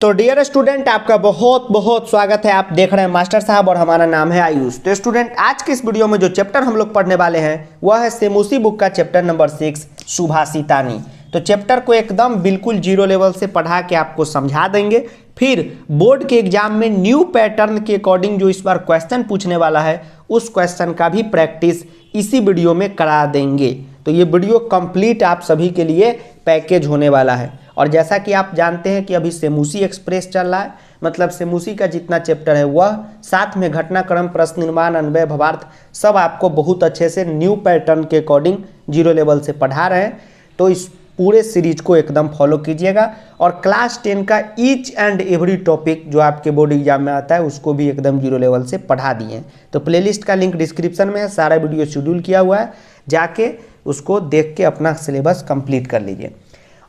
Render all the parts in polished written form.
तो dear student, आपका बहुत बहुत स्वागत है। आप देख रहे हैं मास्टर साहब और हमारा नाम है आयुष। तो स्टूडेंट, आज के इस वीडियो में जो चैप्टर हम लोग पढ़ने वाले हैं वह है सेमुसी बुक का चैप्टर नंबर 6 सुभाषितानी। तो चैप्टर को एकदम बिल्कुल जीरो लेवल से पढ़ा के आपको समझा देंगे। फिर बोर्ड के एग्जाम में न्यू पैटर्न के अकॉर्डिंग जो इस बार क्वेश्चन पूछने वाला है उस क्वेश्चन का भी प्रैक्टिस इसी वीडियो में करा देंगे। तो ये वीडियो कंप्लीट आप सभी के लिए पैकेज होने वाला है। और जैसा कि आप जानते हैं कि अभी सेमुसी एक्सप्रेस चल रहा है, मतलब सेमुसी का जितना चैप्टर है वह साथ में घटनाक्रम, प्रश्न निर्माण, अन्वय, भावार्थ सब आपको बहुत अच्छे से न्यू पैटर्न के अकॉर्डिंग जीरो लेवल से पढ़ा रहे हैं। तो इस पूरे सीरीज को एकदम फॉलो कीजिएगा और क्लास 10 का ईच एंड एवरी टॉपिक जो आपके बोर्ड एग्जाम में आता है उसको भी एकदम जीरो लेवल से पढ़ा दिए हैं। तो प्लेलिस्ट का लिंक डिस्क्रिप्शन में है, सारा वीडियो शेड्यूल किया हुआ है, जाके उसको देख के अपना सिलेबस कंप्लीट कर लीजिए।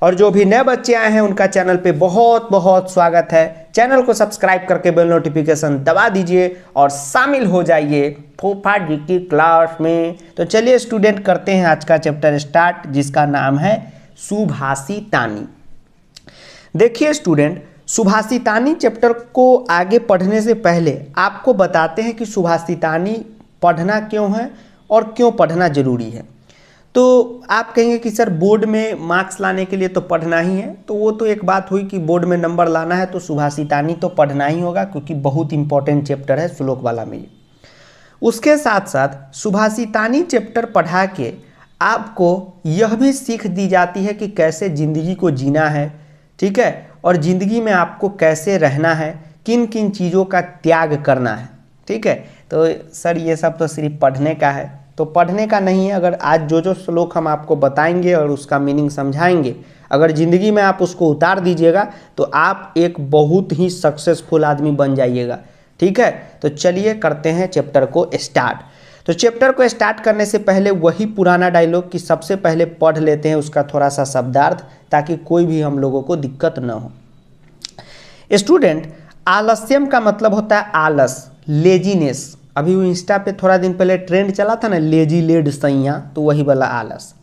और जो भी नए बच्चे आए हैं उनका चैनल पे बहुत बहुत स्वागत है। चैनल को सब्सक्राइब करके बेल नोटिफिकेशन दबा दीजिए और शामिल हो जाइए फूफा जी की क्लास में। तो चलिए स्टूडेंट, करते हैं आज का चैप्टर स्टार्ट, जिसका नाम है सुभाषितानी। देखिए स्टूडेंट, सुभाषितानी चैप्टर को आगे पढ़ने से पहले आपको बताते हैं कि सुभाषितानी पढ़ना क्यों है और क्यों पढ़ना जरूरी है। तो आप कहेंगे कि सर बोर्ड में मार्क्स लाने के लिए तो पढ़ना ही है, तो वो तो एक बात हुई कि बोर्ड में नंबर लाना है तो सुभाषितानी तो पढ़ना ही होगा, क्योंकि बहुत इंपॉर्टेंट चैप्टर है श्लोक वाला में। उसके साथ साथ सुभाषितानी चैप्टर पढ़ा के आपको यह भी सीख दी जाती है कि कैसे ज़िंदगी को जीना है, ठीक है, और ज़िंदगी में आपको कैसे रहना है, किन किन चीज़ों का त्याग करना है, ठीक है। तो सर ये सब तो सिर्फ पढ़ने का है, तो पढ़ने का नहीं है। अगर आज जो श्लोक हम आपको बताएंगे और उसका मीनिंग समझाएंगे, अगर ज़िंदगी में आप उसको उतार दीजिएगा तो आप एक बहुत ही सक्सेसफुल आदमी बन जाइएगा, ठीक है। तो चलिए करते हैं चैप्टर को स्टार्ट। तो चैप्टर को स्टार्ट करने से पहले वही पुराना डायलॉग कि सबसे पहले पढ़ लेते हैं उसका थोड़ा सा शब्दार्थ, ताकि कोई भी हम लोगों को दिक्कत न हो। स्टूडेंट, आलस्यम का मतलब होता है आलस, लेजीनेस। अभी वो इंस्टा पे थोड़ा दिन पहले ट्रेंड चला था ना, लेजी लेड सैया, तो वही वाला आलस।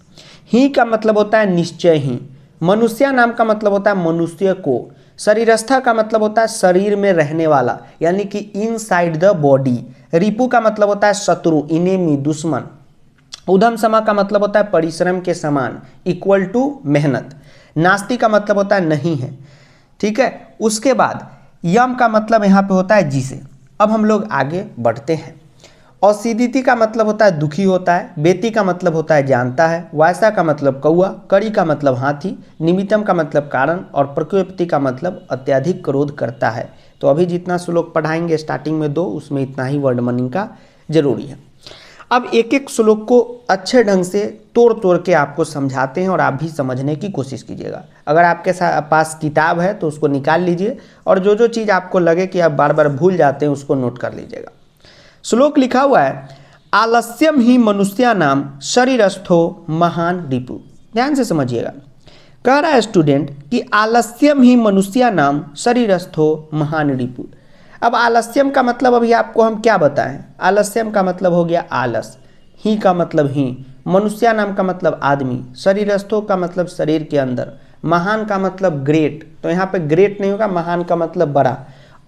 ही का मतलब होता है निश्चय ही। मनुष्य नाम का मतलब होता है मनुष्य को। शरीरस्थ का मतलब होता है शरीर में रहने वाला, यानी कि इनसाइड द बॉडी। रिपु का मतलब होता है शत्रु, इनेमी, दुश्मन। उधम समा का मतलब होता है परिश्रम के समान, इक्वल टू मेहनत। नास्ति का मतलब होता है नहीं है, ठीक है। उसके बाद यम का मतलब यहाँ पे होता है जिसे। अब हम लोग आगे बढ़ते हैं। औसीदिति का मतलब होता है दुखी होता है। बेती का मतलब होता है जानता है। वायसा का मतलब कौआ। कड़ी का मतलब हाथी। निमित्तम का मतलब कारण। और प्रकोपति का मतलब अत्यधिक क्रोध करता है। तो अभी जितना श्लोक पढ़ाएंगे स्टार्टिंग में 2, उसमें इतना ही वर्ड मीनिंग का जरूरी है। अब एक एक श्लोक को अच्छे ढंग से तोड़ तोड़ के आपको समझाते हैं और आप भी समझने की कोशिश कीजिएगा। अगर आपके पास किताब है तो उसको निकाल लीजिए और जो चीज़ आपको लगे कि आप बार बार भूल जाते हैं उसको नोट कर लीजिएगा। श्लोक लिखा हुआ है, आलस्यम ही मनुष्या नाम शरीरस्थो महान रिपु। ध्यान से समझिएगा। कह रहा है स्टूडेंट कि आलस्यम ही मनुष्या नाम शरीरस्थो महान रिपु। अब आलस्यम का मतलब अभी आपको हम क्या बताएं। आलस्यम का मतलब हो गया आलस, ही का मतलब ही, मनुष्य नाम का मतलब आदमी, शरीरस्थों का मतलब शरीर के अंदर, महान का मतलब ग्रेट, तो यहाँ पे ग्रेट नहीं होगा, महान का मतलब बड़ा,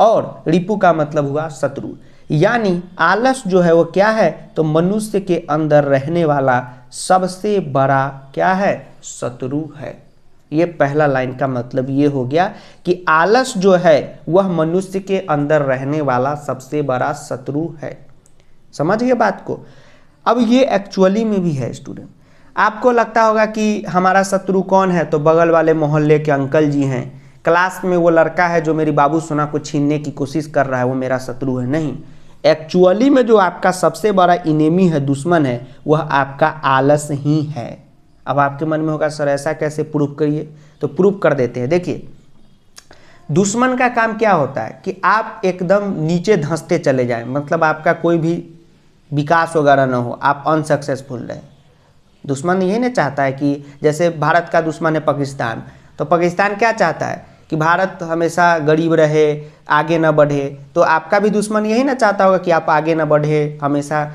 और रिपु का मतलब हुआ शत्रु। यानी आलस जो है वो क्या है, तो मनुष्य के अंदर रहने वाला सबसे बड़ा क्या है, शत्रु है। ये पहला लाइन का मतलब ये हो गया कि आलस जो है वह मनुष्य के अंदर रहने वाला सबसे बड़ा शत्रु है। समझ गए बात को। अब ये एक्चुअली में भी है स्टूडेंट। आपको लगता होगा कि हमारा शत्रु कौन है, तो बगल वाले मोहल्ले के अंकल जी हैं, क्लास में वो लड़का है जो मेरी बाबू सोना को छीनने की कोशिश कर रहा है, वो मेरा शत्रु है। नहीं, एक्चुअली में जो आपका सबसे बड़ा इनेमी है, दुश्मन है, वह आपका आलस ही है। अब आपके मन में होगा सर ऐसा कैसे प्रूफ करिए, तो प्रूफ कर देते हैं। देखिए, दुश्मन का काम क्या होता है कि आप एकदम नीचे धंसते चले जाएं, मतलब आपका कोई भी विकास वगैरह ना हो, आप अनसक्सेसफुल रहे। दुश्मन यही नहीं चाहता है कि जैसे भारत का दुश्मन है पाकिस्तान, तो पाकिस्तान क्या चाहता है कि भारत हमेशा गरीब रहे, आगे ना बढ़े। तो आपका भी दुश्मन यही ना चाहता होगा कि आप आगे ना बढ़े, हमेशा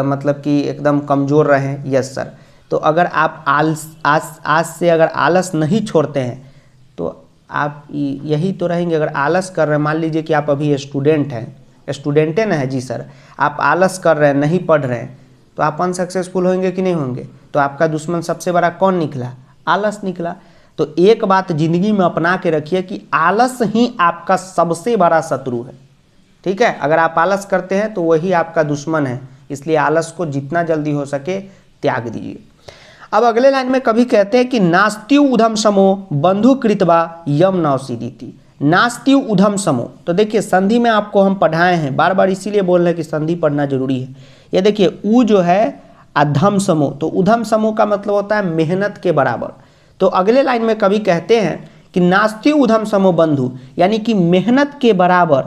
मतलब कि एकदम कमज़ोर रहें। Yes sir. तो अगर आप आज से अगर आलस नहीं छोड़ते हैं तो आप यही तो रहेंगे। अगर आलस कर रहे हैं, मान लीजिए कि आप अभी स्टूडेंट हैं, स्टूडेंटे ना है जी सर, आप आलस कर रहे हैं, नहीं पढ़ रहे हैं, तो आप अनसक्सेसफुल होंगे कि नहीं होंगे? तो आपका दुश्मन सबसे बड़ा कौन निकला? आलस निकला। तो एक बात जिंदगी में अपना के रखिए कि आलस ही आपका सबसे बड़ा शत्रु है। ठीक है, अगर आप आलस करते हैं तो वही आपका दुश्मन है, इसलिए आलस को जितना जल्दी हो सके त्याग दीजिए। अब अगले लाइन में कभी कहते हैं कि नास्त्यु उधम समो बंधु कृतवा यम नवसीदिति। नास्त्यु उधम समो, तो देखिए संधि में आपको हम पढ़ाए हैं, बार बार इसीलिए बोल रहे हैं कि संधि पढ़ना जरूरी है। ये देखिए उ जो है अधम समो, तो उधम समो का मतलब होता है मेहनत के बराबर। तो अगले लाइन में कभी कहते हैं कि नास्त्यु उधम समो बंधु, यानी कि मेहनत के बराबर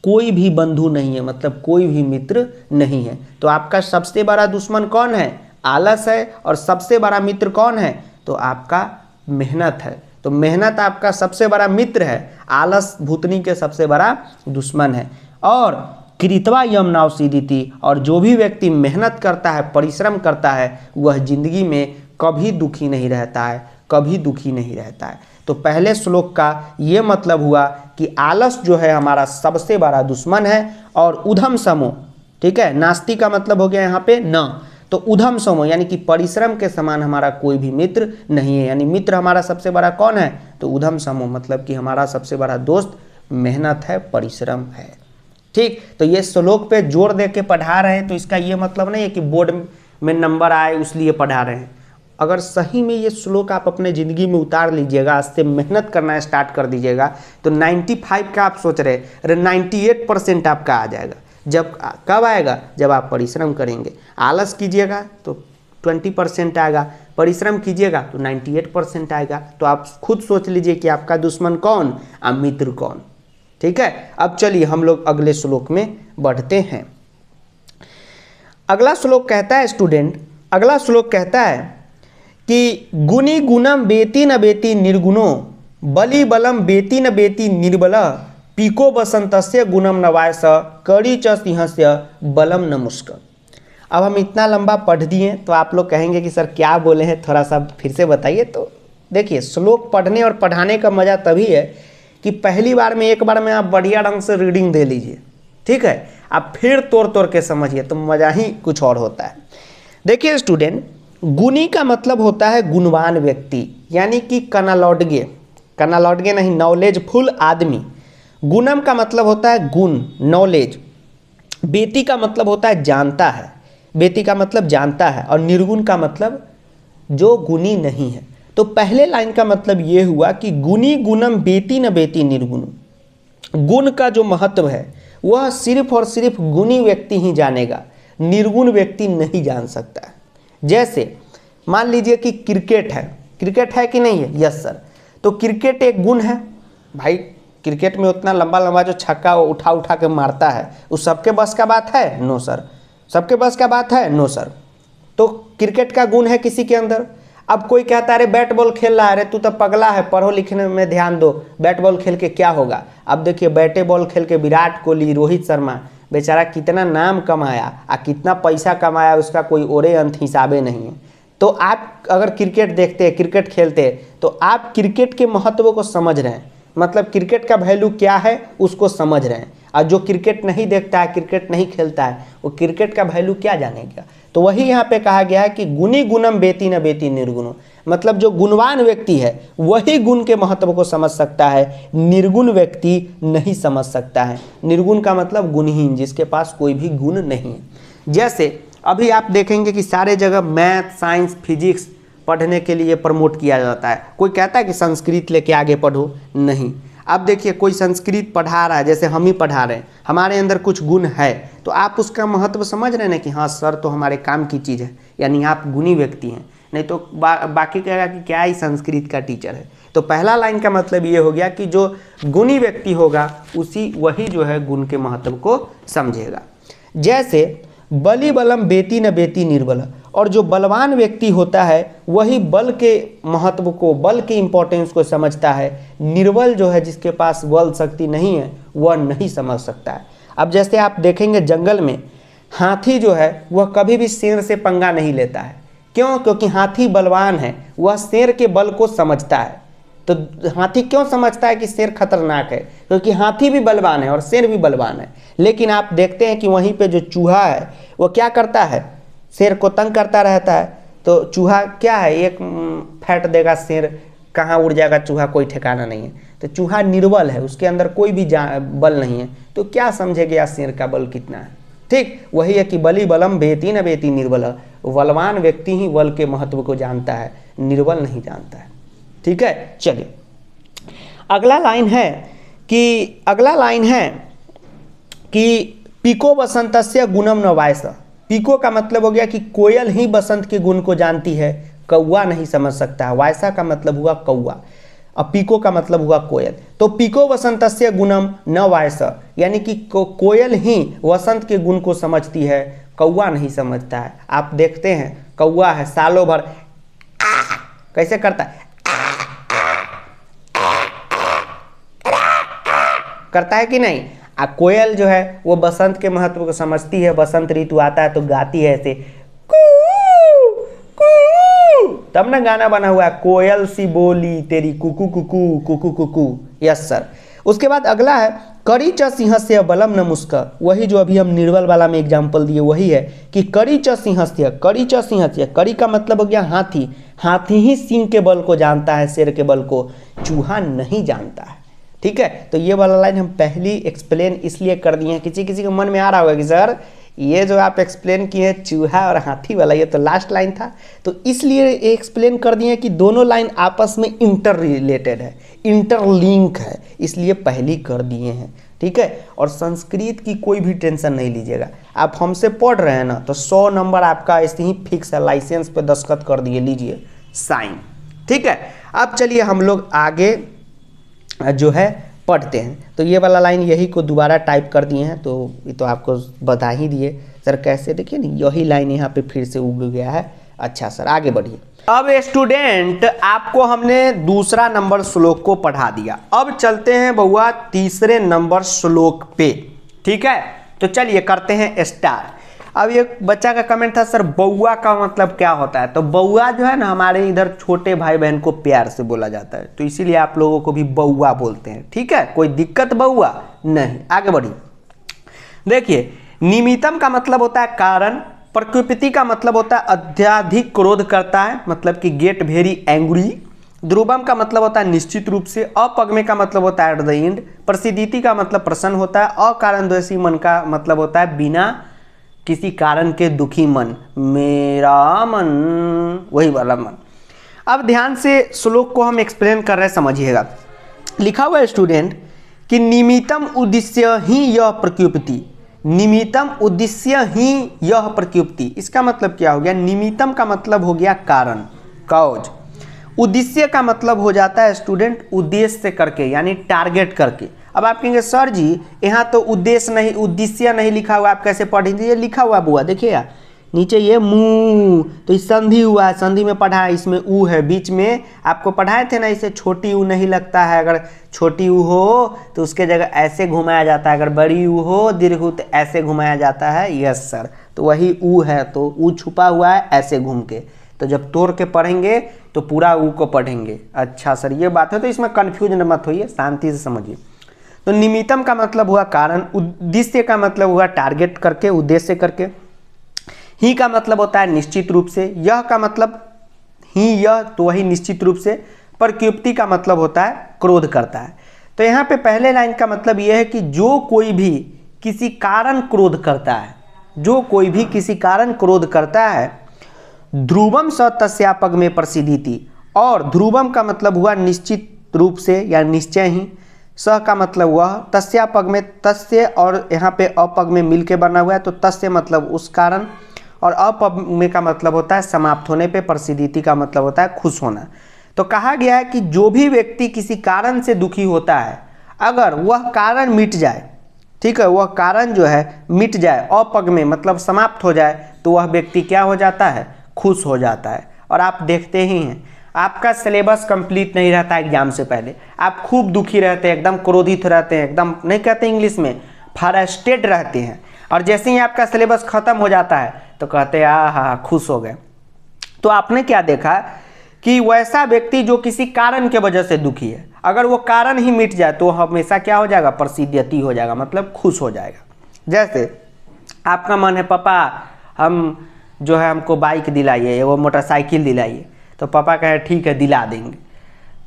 कोई भी बंधु नहीं है, मतलब कोई भी मित्र नहीं है। तो आपका सबसे बड़ा दुश्मन कौन है? आलस है। और सबसे बड़ा मित्र कौन है? तो आपका मेहनत है। तो मेहनत आपका सबसे बड़ा मित्र है, आलस भूतनी के सबसे बड़ा दुश्मन है। और कृतवा यम नावसीदिति, और जो भी व्यक्ति मेहनत करता है, परिश्रम करता है, वह जिंदगी में कभी दुखी नहीं रहता है, कभी दुखी नहीं रहता है। तो पहले श्लोक का ये मतलब हुआ कि आलस जो है हमारा सबसे बड़ा दुश्मन है। और उधम समो, ठीक है, नास्ति का मतलब हो गया यहाँ पे न, तो उधम समो यानी कि परिश्रम के समान हमारा कोई भी मित्र नहीं है। यानी मित्र हमारा सबसे बड़ा कौन है? तो उधम समो मतलब कि हमारा सबसे बड़ा दोस्त मेहनत है, परिश्रम है। ठीक, तो ये श्लोक पे जोर दे के पढ़ा रहे हैं, तो इसका ये मतलब नहीं है कि बोर्ड में नंबर आए इसलिए पढ़ा रहे हैं। अगर सही में ये श्लोक आप अपने ज़िंदगी में उतार लीजिएगा, आज से मेहनत करना स्टार्ट कर दीजिएगा, तो 95 का आप सोच रहे, अरे 98% आपका आ जाएगा। जब कब आएगा? जब आप परिश्रम करेंगे। आलस कीजिएगा तो 20% आएगा, परिश्रम कीजिएगा तो 98% आएगा। तो आप खुद सोच लीजिए कि आपका दुश्मन कौन और मित्र कौन। ठीक है, अब चलिए हम लोग अगले श्लोक में बढ़ते हैं। अगला श्लोक कहता है स्टूडेंट, अगला श्लोक कहता है कि गुणी गुणम बेति न बेति निर्गुणो बलि बलम बेति न बेति निर्बल पीको बसंतस्य गुणम नवायस कड़ी च सिंहस्य बलम न मुस्क। अब हम इतना लंबा पढ़ दिए तो आप लोग कहेंगे कि सर क्या बोले हैं, थोड़ा सा फिर से बताइए। तो देखिए श्लोक पढ़ने और पढ़ाने का मज़ा तभी है कि पहली बार में एक बार में आप बढ़िया ढंग से रीडिंग दे लीजिए, ठीक है, आप फिर तोड़ तोड़ के समझिए तो मज़ा ही कुछ और होता है। देखिए स्टूडेंट, गुणी का मतलब होता है गुणवान व्यक्ति, यानी कि कनालौडगे, कनालौडगे नहीं, नॉलेजफुल आदमी। गुणम का मतलब होता है गुण, नॉलेज। बेति का मतलब होता है जानता है, बेति का मतलब जानता है। और निर्गुण का मतलब जो गुणी नहीं है। तो पहले लाइन का मतलब ये हुआ कि गुणी गुणम बेति न बेति निर्गुण। गुण का जो महत्व है वह सिर्फ और सिर्फ गुणी व्यक्ति ही जानेगा, निर्गुण व्यक्ति नहीं जान सकता। जैसे मान लीजिए कि क्रिकेट है, क्रिकेट है कि नहीं है? Yes sir. तो क्रिकेट एक गुण है भाई, क्रिकेट में उतना लंबा लंबा जो छक्का उठा उठा के मारता है, उस सबके बस का बात है? No sir. सबके बस का बात है? No sir. तो क्रिकेट का गुण है किसी के अंदर। अब कोई कहता है अरे बैट बॉल खेल रहा है, अरे तू तो पगला है, पढ़ो लिखने में ध्यान दो, बैट बॉल खेल के क्या होगा। अब देखिए बैटे बॉल खेल के विराट कोहली, रोहित शर्मा बेचारा कितना नाम कमाया और कितना पैसा कमाया, उसका कोई ओरे अंत हिसाबे नहीं है। तो आप अगर क्रिकेट देखते हैं, क्रिकेट खेलते हैं, तो आप क्रिकेट के महत्व को समझ रहे हैं, मतलब क्रिकेट का वैल्यू क्या है उसको समझ रहे हैं। और जो क्रिकेट नहीं देखता है, क्रिकेट नहीं खेलता है, वो क्रिकेट का वैल्यू क्या जानेगा। तो वही यहाँ पे कहा गया है कि गुणी गुणम बेति न बेति निर्गुणो, मतलब जो गुणवान व्यक्ति है वही गुण के महत्व को समझ सकता है, निर्गुण व्यक्ति नहीं समझ सकता है। निर्गुण का मतलब गुणहीन, जिसके पास कोई भी गुण नहीं है। जैसे अभी आप देखेंगे कि सारे जगह मैथ, साइंस, फिजिक्स पढ़ने के लिए प्रमोट किया जाता है। कोई कहता है कि संस्कृत लेके आगे पढ़ो, नहीं। अब देखिए कोई संस्कृत पढ़ा रहा है, जैसे हम ही पढ़ा रहे हैं, हमारे अंदर कुछ गुण है, तो आप उसका महत्व समझ रहे हैं ना कि हाँ सर तो हमारे काम की चीज़ है, यानी आप गुणी व्यक्ति हैं। नहीं तो बाकी कहेगा कि क्या ही संस्कृत का टीचर है। तो पहला लाइन का मतलब ये हो गया कि जो गुणी व्यक्ति होगा उसी वही जो है गुण के महत्व को समझेगा। जैसे बलि बलम बेति न बेति निर्बल, और जो बलवान व्यक्ति होता है वही बल के महत्व को, बल के इम्पोर्टेंस को समझता है। निर्बल जो है, जिसके पास बल शक्ति नहीं है, वह नहीं समझ सकता है। अब जैसे आप देखेंगे जंगल में हाथी जो है वह कभी भी शेर से पंगा नहीं लेता है। क्यों? क्योंकि हाथी बलवान है, वह शेर के बल को समझता है। तो हाथी क्यों समझता है कि शेर खतरनाक है? क्योंकि हाथी भी बलवान है और शेर भी बलवान है। लेकिन आप देखते हैं कि वहीं पे जो चूहा है वो क्या करता है, शेर को तंग करता रहता है। तो चूहा क्या है, एक फैट देगा शेर, कहाँ उड़ जाएगा चूहा कोई ठिकाना नहीं है। तो चूहा निर्बल है, उसके अंदर कोई भी बल नहीं है, तो क्या समझेगा शेर का बल कितना है। ठीक वही है कि बली बलम बेती न बेती निर्बल। बलवान व्यक्ति ही बल के महत्व को जानता है, निर्बल नहीं जानता है। ठीक है, चलिए अगला लाइन है कि पीको बसंतस्य गुणम न वायस। पीको का मतलब हो गया कि कोयल ही बसंत के गुण को जानती है, कौवा नहीं समझ सकता है। वायसा का मतलब हुआ कौवा, अब पीको का मतलब हुआ कोयल। तो पीको वसंतस्य गुणम न वायस, यानी कि कोयल ही वसंत के गुण को समझती है, कौवा नहीं समझता है। आप देखते हैं कौवा है सालों भर कैसे करता है, करता है कि नहीं। कोयल जो है वो बसंत के महत्व को समझती है, बसंत ऋतु आता है तो गाती है ऐसे कू कू, तब ना गाना बना हुआ है कोयल सी बोली तेरी कुकू कुकू कुकू कुकू। Yes sir. उसके बाद अगला है करी च सिंहस्य बलम न मुस्क। वही जो अभी हम निर्बल वाला में एग्जाम्पल दिए वही है कि करी च सिंहस्य, करी च सिंहस्य, करी का मतलब हो गया हाथी, हाथी ही सिंह के बल को जानता है, शेर के बल को चूहा नहीं जानता है। ठीक है, तो ये वाला लाइन हम पहली एक्सप्लेन इसलिए कर दिए हैं। किसी किसी के मन में आ रहा होगा कि सर ये जो आप एक्सप्लेन किए चूहा और हाथी वाला ये तो लास्ट लाइन था, तो इसलिए एक्सप्लेन कर दिए कि दोनों लाइन आपस में इंटर रिलेटेड है, इंटरलिंक है, इसलिए पहली कर दिए हैं। ठीक है, और संस्कृत की कोई भी टेंशन नहीं लीजिएगा, आप हमसे पढ़ रहे हैं ना तो 100 नंबर आपका ऐसे ही फिक्स है, लाइसेंस पे दस्तखत कर दिए, लीजिए साइन। ठीक है, अब चलिए हम लोग आगे जो है पढ़ते हैं। तो ये वाला लाइन यही को दोबारा टाइप कर दिए हैं, तो ये तो आपको बता ही दिए सर कैसे, देखिए ना यही लाइन यहाँ पे फिर से उग गया है। अच्छा सर आगे बढ़िए। अब स्टूडेंट आपको हमने दूसरा नंबर श्लोक को पढ़ा दिया, अब चलते हैं बउआ तीसरे नंबर श्लोक पे। ठीक है, तो चलिए करते हैं स्टार्ट। अब ये बच्चा का कमेंट था सर बउआ का मतलब क्या होता है, तो बउआ जो है ना हमारे इधर छोटे भाई बहन को प्यार से बोला जाता है, तो इसीलिए आप लोगों को भी बउआ बोलते हैं। ठीक है, कोई दिक्कत बउआ नहीं। आगे बढ़िए, देखिए निमित्तम का मतलब होता है कारण, प्रकृति का मतलब होता है अत्यधिक क्रोध करता है, मतलब कि गेट वेरी एंग्री। ध्रुवम का मतलब होता है निश्चित रूप से। अपगमे का मतलब होता है एट द एंड। प्रसिद्धि का मतलब प्रसन्न होता है। अकारण द्वेषी मन का मतलब होता है बिना किसी कारण के दुखी मन, मेरा मन, वही वाला मन। अब ध्यान से श्लोक को हम एक्सप्लेन कर रहे हैं, समझिएगा। लिखा हुआ है स्टूडेंट कि निमित्तम उद्देश्य ही यह प्रकृति, निमित्तम उद्देश्य ही यह प्रकृति। इसका मतलब क्या हो गया, निमित्तम का मतलब हो गया कारण, कॉज। उद्देश्य का मतलब हो जाता है स्टूडेंट उद्देश्य से करके, यानी टारगेट करके। अब आप कहेंगे सर जी यहाँ तो उद्देश्य नहीं, उद्देश्य नहीं लिखा हुआ, आप कैसे पढ़ेंगे? ये लिखा हुआ बुआ देखिए यार, नीचे ये मुँह, तो इस संधि हुआ है, संधि में पढ़ा है, इसमें ऊ है, बीच में आपको पढ़ाए थे ना, इसे छोटी ऊ नहीं लगता है। अगर छोटी ऊ हो तो उसके जगह ऐसे घुमाया जाता है, अगर बड़ी ऊ हो दीर्घ ऊ तो ऐसे घुमाया जाता है। यस सर, तो वही ऊ है, तो ऊ छुपा हुआ है ऐसे घूम के, तो जब तोड़ के पढ़ेंगे तो पूरा ऊ को पढ़ेंगे। अच्छा सर ये बात है, तो इसमें कन्फ्यूज मत होइए, शांति से समझिए। तो निमित्तम का मतलब हुआ कारण, उद्देश्य का मतलब हुआ टारगेट करके, उद्देश्य करके। ही का मतलब होता है निश्चित रूप से। यह का मतलब ही यह, तो वही निश्चित रूप से। प्रकृति का मतलब होता है क्रोध करता है। तो यहाँ पे पहले लाइन का मतलब यह है कि जो कोई भी किसी कारण क्रोध करता है, जो कोई भी किसी कारण क्रोध करता है। ध्रुवम स तस्यापग में प्रसिद्धि, और ध्रुवम का मतलब हुआ निश्चित रूप से या निश्चय ही। स का मतलब हुआ तस्यापग में, तस्य और यहाँ पे अपग में मिलके बना हुआ है, तो तस्य मतलब उस कारण, और अपग में का मतलब होता है समाप्त होने पे, प्रसिद्धि का मतलब होता है खुश होना। तो कहा गया है कि जो भी व्यक्ति किसी कारण से दुखी होता है, अगर वह कारण मिट जाए, ठीक है, वह कारण जो है मिट जाए, अपग में मतलब समाप्त हो जाए, तो वह व्यक्ति क्या हो जाता है, खुश हो जाता है। और आप देखते ही हैं आपका सिलेबस कंप्लीट नहीं रहता एग्जाम से पहले, आप खूब दुखी रहते हैं, एकदम क्रोधित रहते हैं, एकदम नहीं कहते इंग्लिश में फ्रस्ट्रेट रहते हैं, और जैसे ही आपका सिलेबस खत्म हो जाता है तो कहते हैं हाँ खुश हो गए। तो आपने क्या देखा कि वैसा व्यक्ति जो किसी कारण के वजह से दुखी है, अगर वो कारण ही मिट जाए तो हमेशा क्या हो जाएगा, प्रसिद्धति हो जाएगा, मतलब खुश हो जाएगा। जैसे आपका मन है पापा हम जो है हमको बाइक दिलाइए, वो मोटरसाइकिल दिलाइए, तो पापा कहे ठीक है दिला देंगे।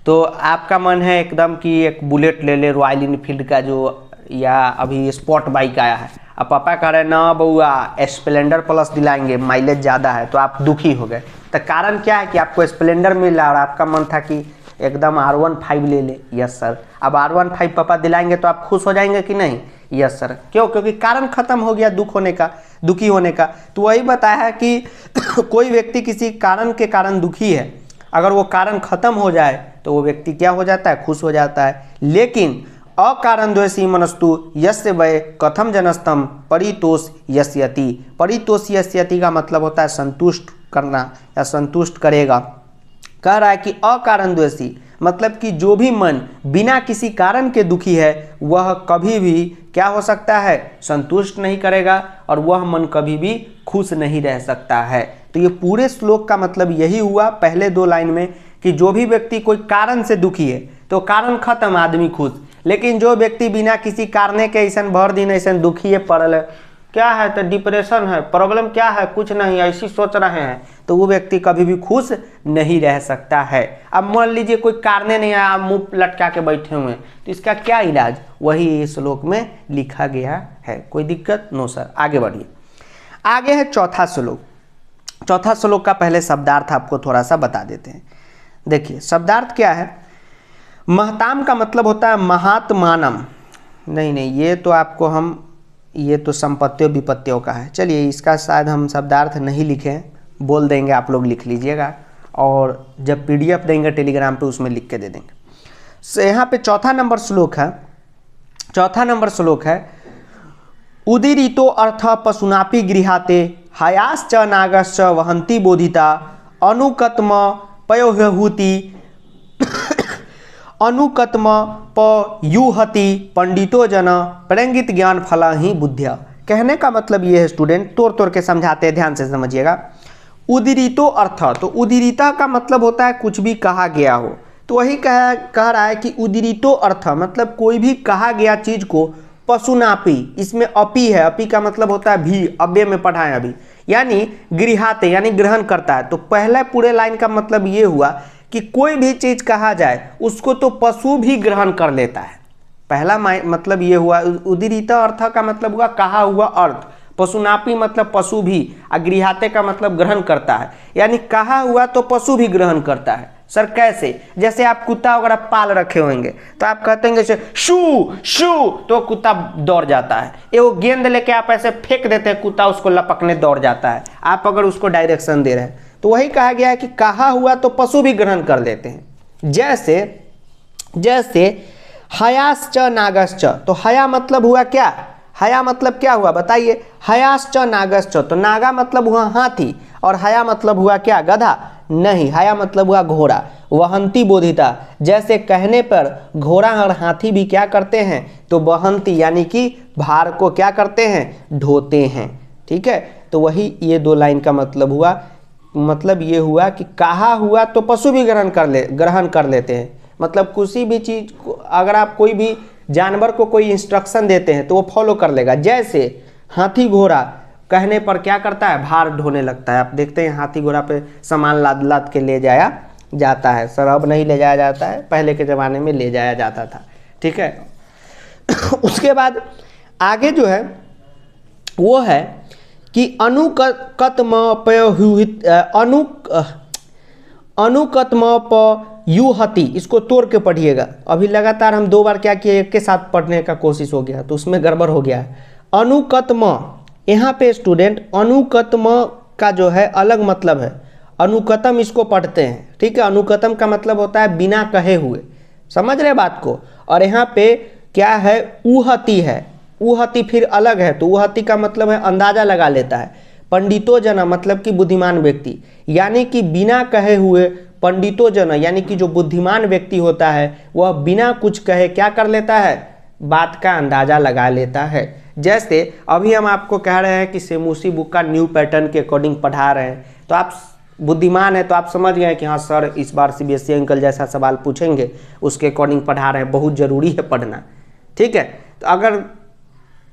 तो आपका मन है एकदम कि एक बुलेट ले ले, रॉयल इनफील्ड का जो या अभी स्पोर्ट बाइक आया है, अब पापा कह रहे हैं ना बउआ स्प्लेंडर प्लस दिलाएंगे, माइलेज ज़्यादा है, तो आप दुखी हो गए। तो कारण क्या है कि आपको स्प्लेंडर मिल रहा है और आपका मन था कि एकदम R15 ले ले। Yes sir. अब R15 पापा दिलाएंगे तो आप खुश हो जाएंगे कि नहीं? Yes sir. क्यों? क्योंकि कारण खत्म हो गया दुख होने का, दुखी होने का। तो वही बताया कि कोई व्यक्ति किसी कारण के कारण दुखी है, अगर वो कारण खत्म हो जाए तो वो व्यक्ति क्या हो जाता है, खुश हो जाता है। लेकिन अकारण द्वेषी मनस्तु यस्य वै कथम जनस्तम परितोष यस्यति। परितोष यस्यति का मतलब होता है संतुष्ट करना या संतुष्ट करेगा। कह रहा है कि अकारण द्वेषी मतलब कि जो भी मन बिना किसी कारण के दुखी है वह कभी भी क्या हो सकता है, संतुष्ट नहीं करेगा और वह मन कभी भी खुश नहीं रह सकता है। तो ये पूरे श्लोक का मतलब यही हुआ पहले 2 लाइन में कि जो भी व्यक्ति कोई कारण से दुखी है तो कारण खत्म, आदमी खुश। लेकिन जो व्यक्ति बिना किसी कारण के ऐसा भर दिन ऐसा दुखी है पड़ल है, क्या है तो डिप्रेशन है, प्रॉब्लम क्या है, कुछ नहीं, ऐसी सोच रहे हैं, तो वो व्यक्ति कभी भी खुश नहीं रह सकता है। अब मान लीजिए कोई कारण नहीं है, आप मुंह लटका के बैठे हुए हैं, तो इसका क्या इलाज, वही इस श्लोक में लिखा गया है। कोई दिक्कत? No sir. आगे बढ़िए। आगे है चौथा श्लोक। चौथा श्लोक का पहले शब्दार्थ आपको थोड़ा सा बता देते हैं। देखिए शब्दार्थ क्या है। महताम का मतलब होता है महात्मानम। नहीं, ये तो आपको हम, ये तो संपत्तियों विपत्तियों का है। चलिए इसका शायद हम शब्दार्थ नहीं लिखें, बोल देंगे, आप लोग लिख लीजिएगा और जब PDF देंगे टेलीग्राम पे उसमें लिख के दे देंगे। so, यहाँ पे चौथा नंबर श्लोक है उदीरितो अर्थ पशुनापि गृहाते हयाश्च नागश्च वहन्ति बोधिता अनुकत्म पयोहुति अनुकत्म पयुहति पंडितो जन प्रेंगित ज्ञान फला ही बुद्धिया। कहने का मतलब ये है स्टूडेंट, तोड़ के समझाते हैं, ध्यान से समझिएगा। उदीरितो अर्थ, तो उदीरिता का मतलब होता है कुछ भी कहा गया हो, तो वही कह रहा है कि उदीरितो अर्थ मतलब कोई भी कहा गया चीज को पशुनापि, इसमें अपी है, अपी का मतलब होता है भी, अव्यय में पढ़ाएं अभी, यानी गृहाते यानी ग्रहण करता है। तो पहले पूरे लाइन का मतलब ये हुआ कि कोई भी चीज कहा जाए उसको तो पशु भी ग्रहण कर लेता है। पहला मतलब ये हुआ। उदीरिता अर्थ का मतलब हुआ कहा हुआ अर्थ, पशुनापि मतलब पशु भी, गृहाते का मतलब ग्रहण करता है, यानी कहा हुआ तो पशु भी ग्रहण करता है। सर कैसे? जैसे आप कुत्ता वगैरह पाल रखे होंगे तो आप कहते हैं जैसे शू शू, तो कुत्ता दौड़ जाता है। ये वो गेंद लेके आप ऐसे फेंक देते हैं, कुत्ता उसको लपकने दौड़ जाता है, आप अगर उसको डायरेक्शन दे रहे हैं। तो वही कहा गया है कि कहा हुआ तो पशु भी ग्रहण कर लेते हैं। जैसे हयाश्च नागश्च, तो हया मतलब हुआ क्या, हया मतलब क्या हुआ बताइए। हयाश्च नागश्च, तो नागा मतलब हुआ हाथी और हया मतलब हुआ क्या, गधा? नहीं, हया मतलब हुआ घोड़ा। वहंती बोधिता, जैसे कहने पर घोड़ा और हाथी भी क्या करते हैं, तो वहंती यानी कि भार को क्या करते हैं, ढोते हैं। ठीक है, तो वही ये 2 लाइन का मतलब हुआ। मतलब ये हुआ कि कहा हुआ तो पशु भी ग्रहण कर लेते हैं। मतलब किसी भी चीज को अगर आप कोई भी जानवर को कोई इंस्ट्रक्शन देते हैं तो वो फॉलो कर लेगा। जैसे हाथी घोड़ा कहने पर क्या करता है, भार ढोने लगता है। आप देखते हैं हाथी घोड़ा पे सामान लाद के ले जाया जाता है। सर अब नहीं ले जाया जाता है, पहले के ज़माने में ले जाया जाता था। ठीक है उसके बाद आगे जो है वो है कि अनुकत्म पयुहति, इसको तोड़ के पढ़िएगा। अभी लगातार हम 2 बार क्या किए, एक के साथ पढ़ने का कोशिश हो गया तो उसमें गड़बड़ हो गया है। अनुकत्म, यहाँ पे स्टूडेंट अनुकत्म का जो है अलग मतलब है। अनुकतम इसको पढ़ते हैं, ठीक है। अनुकतम का मतलब होता है बिना कहे हुए, समझ रहे बात को। और यहाँ पे क्या है, उहति है, उहति फिर अलग है। तो उहति का मतलब है अंदाजा लगा लेता है। पंडितो जना मतलब कि बुद्धिमान व्यक्ति, यानी कि बिना कहे हुए पंडितो जना यानी कि जो बुद्धिमान व्यक्ति होता है वह बिना कुछ कहे क्या कर लेता है, बात का अंदाजा लगा लेता है। जैसे अभी हम आपको कह रहे हैं कि सेमूसी बुक का न्यू पैटर्न के अकॉर्डिंग पढ़ा रहे हैं, तो आप बुद्धिमान है तो आप समझ गए कि हाँ सर इस बार सीबीएसई अंकल जैसा सवाल पूछेंगे, उसके अकॉर्डिंग पढ़ा रहे हैं, बहुत ज़रूरी है पढ़ना। ठीक है, तो अगर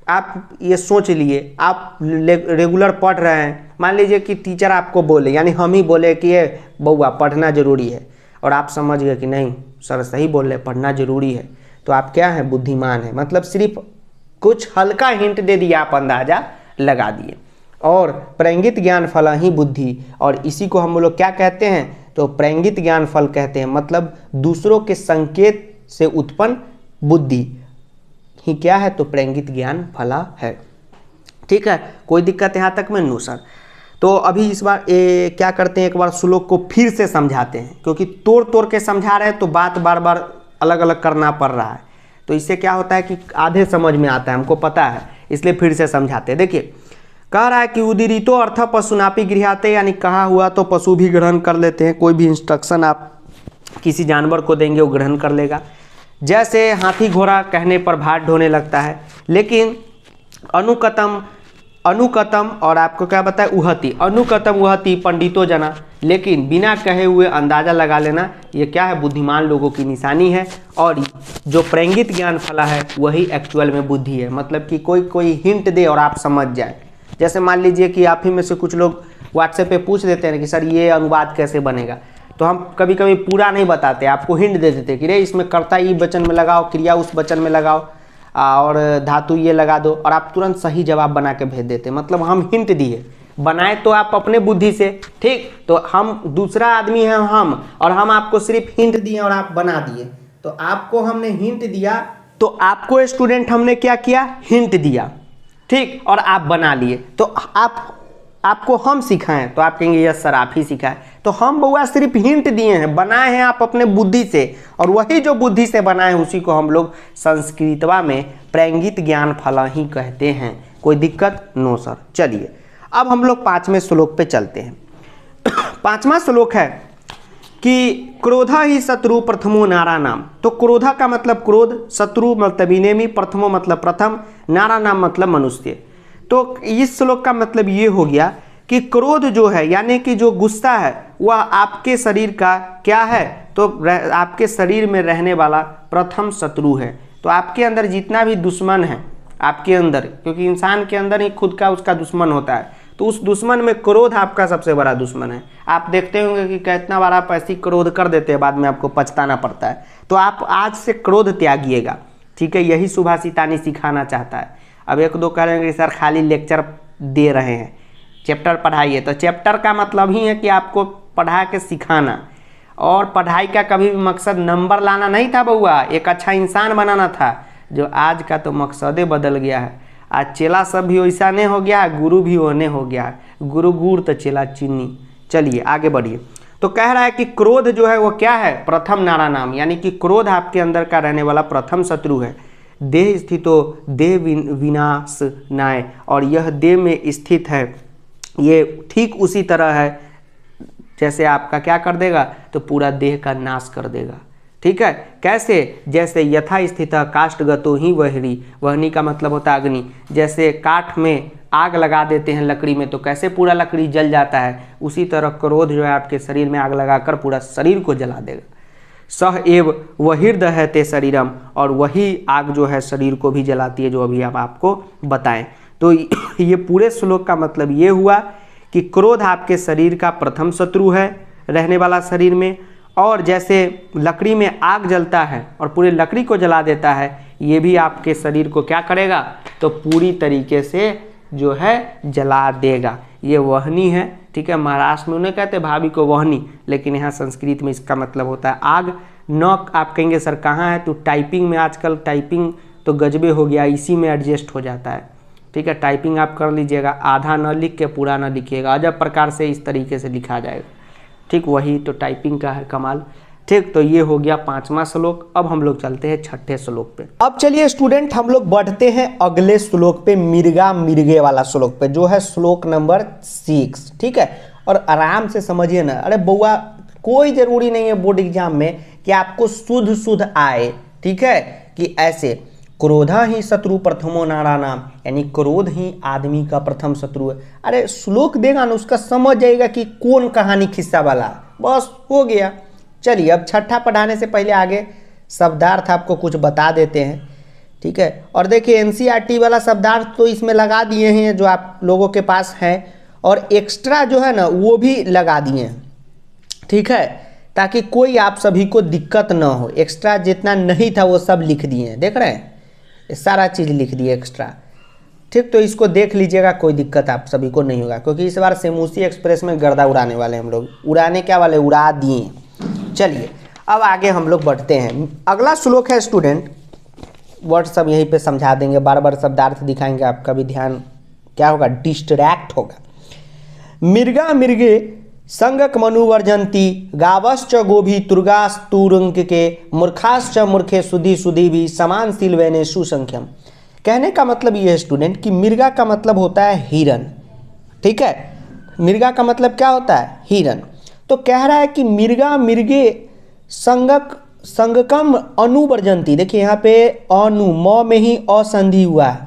आप ये सोच लिए आप रेगुलर पढ़ रहे हैं, मान लीजिए कि टीचर आपको बोले, यानी हम ही बोले कि ये बउआ पढ़ना ज़रूरी है, और आप समझ गए कि नहीं सर सही बोल रहे पढ़ना ज़रूरी है, तो आप क्या हैं, बुद्धिमान है। मतलब सिर्फ कुछ हल्का हिंट दे दिया, आप अंदाज़ा लगा दिए। और प्रैंगित ज्ञान फल ही बुद्धि, और इसी को हम लोग क्या कहते हैं, तो प्रैंगित ज्ञान फल कहते हैं। मतलब दूसरों के संकेत से उत्पन्न बुद्धि ही क्या है, तो प्रैंगित ज्ञान फला है। ठीक है, कोई दिक्कत यहाँ तक में? No sir. तो अभी इस बार क्या करते हैं, एक बार श्लोक को फिर से समझाते हैं, क्योंकि तोड़ तोड़ के समझा रहे हैं तो बात बार बार अलग अलग करना पड़ रहा है, तो इससे क्या होता है कि आधे समझ में आता है, हमको पता है, इसलिए फिर से समझाते हैं। देखिए कह रहा है कि उदीरितो अर्थ पशुनापि गृह्याते, यानी कहा हुआ तो पशु भी ग्रहण कर लेते हैं। कोई भी इंस्ट्रक्शन आप किसी जानवर को देंगे वो ग्रहण कर लेगा। जैसे हाथी घोड़ा कहने पर भार ढोने लगता है, लेकिन अनुकतम और आपको क्या बताए, उहति, अनुकतम उहति पंडितो जना, लेकिन बिना कहे हुए अंदाज़ा लगा लेना, ये क्या है, बुद्धिमान लोगों की निशानी है। और जो प्रैंगित ज्ञान फला है वही एक्चुअल में बुद्धि है। मतलब कि कोई हिंट दे और आप समझ जाए। जैसे मान लीजिए कि आप ही में से कुछ लोग व्हाट्सएप पे पूछ देते हैं कि सर ये अनुवाद कैसे बनेगा, तो हम कभी कभी पूरा नहीं बताते, आपको हिंट दे देते कि रे इसमें कर्ता ई वचन में लगाओ, क्रिया उस वचन में लगाओ, और धातु ये लगा दो, और आप तुरंत सही जवाब बना के भेज देते। मतलब हम हिंट दिए, बनाए तो आप अपने बुद्धि से, ठीक, तो हम दूसरा आदमी हैं हम, और हम आपको सिर्फ हिंट दिए और आप बना दिए। तो आपको हमने हिंट दिया, तो आपको स्टूडेंट हमने क्या किया, हिंट दिया, ठीक, और आप बना लिए। तो आपको हम सिखाएं तो आप कहेंगे यस सर आप ही सिखाएं। तो हम बउआ सिर्फ हिंट दिए हैं, बनाए हैं आप अपने बुद्धि से, और वही जो बुद्धि से बनाए हैं उसी को हम लोग संस्कृतवा में प्रैंगित ज्ञान फल ही कहते हैं। कोई दिक्कत? No sir. चलिए अब हम लोग 5वें श्लोक पे चलते हैं। 5वां श्लोक है कि क्रोधा ही शत्रु प्रथमो नारा नाम। तो क्रोधा का मतलब क्रोध, शत्रु मतलब इनेमी, प्रथमो मतलब प्रथम, नारा नाम मतलब मनुष्य। तो इस श्लोक का मतलब ये हो गया कि क्रोध जो है यानी कि जो गुस्सा है वह आपके शरीर का क्या है, तो आपके शरीर में रहने वाला प्रथम शत्रु है। तो आपके अंदर जितना भी दुश्मन है आपके अंदर, क्योंकि इंसान के अंदर ही खुद का उसका दुश्मन होता है, तो उस दुश्मन में क्रोध आपका सबसे बड़ा दुश्मन है। आप देखते होंगे कि कितना बार आप ऐसी क्रोध कर देते हैं, बाद में आपको पछताना पड़ता है। तो आप आज से क्रोध त्यागिएगा, ठीक है, यही सुभाषितानी सिखाना चाहता है। अब एक दो कह रहे हैं कि सर खाली लेक्चर दे रहे हैं, चैप्टर पढ़ाइए। तो चैप्टर का मतलब ही है कि आपको पढ़ा के सिखाना, और पढ़ाई का कभी भी मकसद नंबर लाना नहीं था बउआ, एक अच्छा इंसान बनाना था। जो आज का तो मकसदे बदल गया है। आज चेला सब भी वैसा नहीं हो गया है, गुरु भी होने हो गया है, गुरु गुड़ तो चेला चीनी। चलिए आगे बढ़िए। तो कह रहा है कि क्रोध जो है वो क्या है, प्रथम नारा नाम, यानी कि क्रोध आपके अंदर का रहने वाला प्रथम शत्रु है। देह स्थितो देह विनाश नाय, और यह देह में स्थित है, ये ठीक उसी तरह है जैसे आपका क्या कर देगा, तो पूरा देह का नाश कर देगा। ठीक है, कैसे, जैसे यथा स्थित काष्ठगतो ही वहरी, वहनी का मतलब होता है अग्नि। जैसे काठ में आग लगा देते हैं लकड़ी में तो कैसे पूरा लकड़ी जल जाता है, उसी तरह क्रोध जो है आपके शरीर में आग लगाकर पूरा शरीर को जला देगा। सह एव वहीर्दहते है ते शरीरम, और वही आग जो है शरीर को भी जलाती है, जो अभी हम आपको बताएं। तो ये पूरे श्लोक का मतलब ये हुआ कि क्रोध आपके शरीर का प्रथम शत्रु है रहने वाला शरीर में, और जैसे लकड़ी में आग जलता है और पूरे लकड़ी को जला देता है, ये भी आपके शरीर को क्या करेगा, तो पूरी तरीके से जो है जला देगा। ये वहनी है, ठीक है, महाराष्ट्र में उन्हें कहते हैं भाभी को वहनी, लेकिन यहाँ संस्कृत में इसका मतलब होता है आग। नॉक आप कहेंगे सर कहाँ है, तो टाइपिंग में आजकल टाइपिंग तो गजबे हो गया, इसी में एडजस्ट हो जाता है। ठीक है, टाइपिंग आप कर लीजिएगा, आधा न लिख के पूरा न लिखिएगा, अजब प्रकार से इस तरीके से लिखा जाएगा। ठीक, वही तो टाइपिंग का है कमाल। ठीक, तो ये हो गया 5वां श्लोक। अब हम लोग चलते हैं 6ठे श्लोक पे। अब चलिए स्टूडेंट हम लोग बढ़ते हैं अगले श्लोक पे, मिर्गा मिर्गे वाला श्लोक पे, जो है श्लोक नंबर 6। ठीक है, और आराम से समझिए ना। अरे बउआ कोई जरूरी नहीं है बोर्ड एग्जाम में कि आपको शुद्ध शुद्ध आए, ठीक है, कि ऐसे क्रोधा ही शत्रु प्रथमो नाराणाम, यानी क्रोध ही आदमी का प्रथम शत्रु है। अरे श्लोक देगा ना, उसका समझ जाएगा कि कौन कहानी खिस्सा वाला, बस हो गया। चलिए अब छठा पढ़ाने से पहले आगे शब्दार्थ आपको कुछ बता देते हैं, ठीक है। और देखिए एनसीईआरटी वाला शब्दार्थ तो इसमें लगा दिए हैं जो आप लोगों के पास हैं, और एक्स्ट्रा जो है ना वो भी लगा दिए हैं, ठीक है, ताकि कोई आप सभी को दिक्कत ना हो। एक्स्ट्रा जितना नहीं था वो सब लिख दिए हैं, देख रहे हैं, ये सारा चीज़ लिख दिए एक्स्ट्रा, ठीक। तो इसको देख लीजिएगा, कोई दिक्कत आप सभी को नहीं होगा, क्योंकि इस बार सेमूसी एक्सप्रेस में गर्दा उड़ाने वाले हम लोग। उड़ाने क्या वाले, उड़ा दिए। चलिए अब आगे हम लोग बढ़ते हैं। अगला श्लोक है स्टूडेंट, वर्ड सब यहीं पे समझा देंगे, बार बार शब्दार्थ दिखाएंगे, आपका भी ध्यान क्या होगा, डिस्ट्रैक्ट होगा। मृगा मृगे संगक मनुवर्जंती गावश्च गोभी तुर्गास्तुरुंक के मूर्खाश्च मूर्खे सुधि सुधि भी समान सिलवेने सुसंख्यम। कहने का मतलब ये है स्टूडेंट कि मृगा का मतलब होता है हिरन, ठीक है। मृगा का मतलब क्या होता है, हिरन। तो कह रहा है कि मृगा मृगे संगक संगकम अनुवर्जंती, देखिए यहाँ पे अनु म में ही असंधि हुआ है,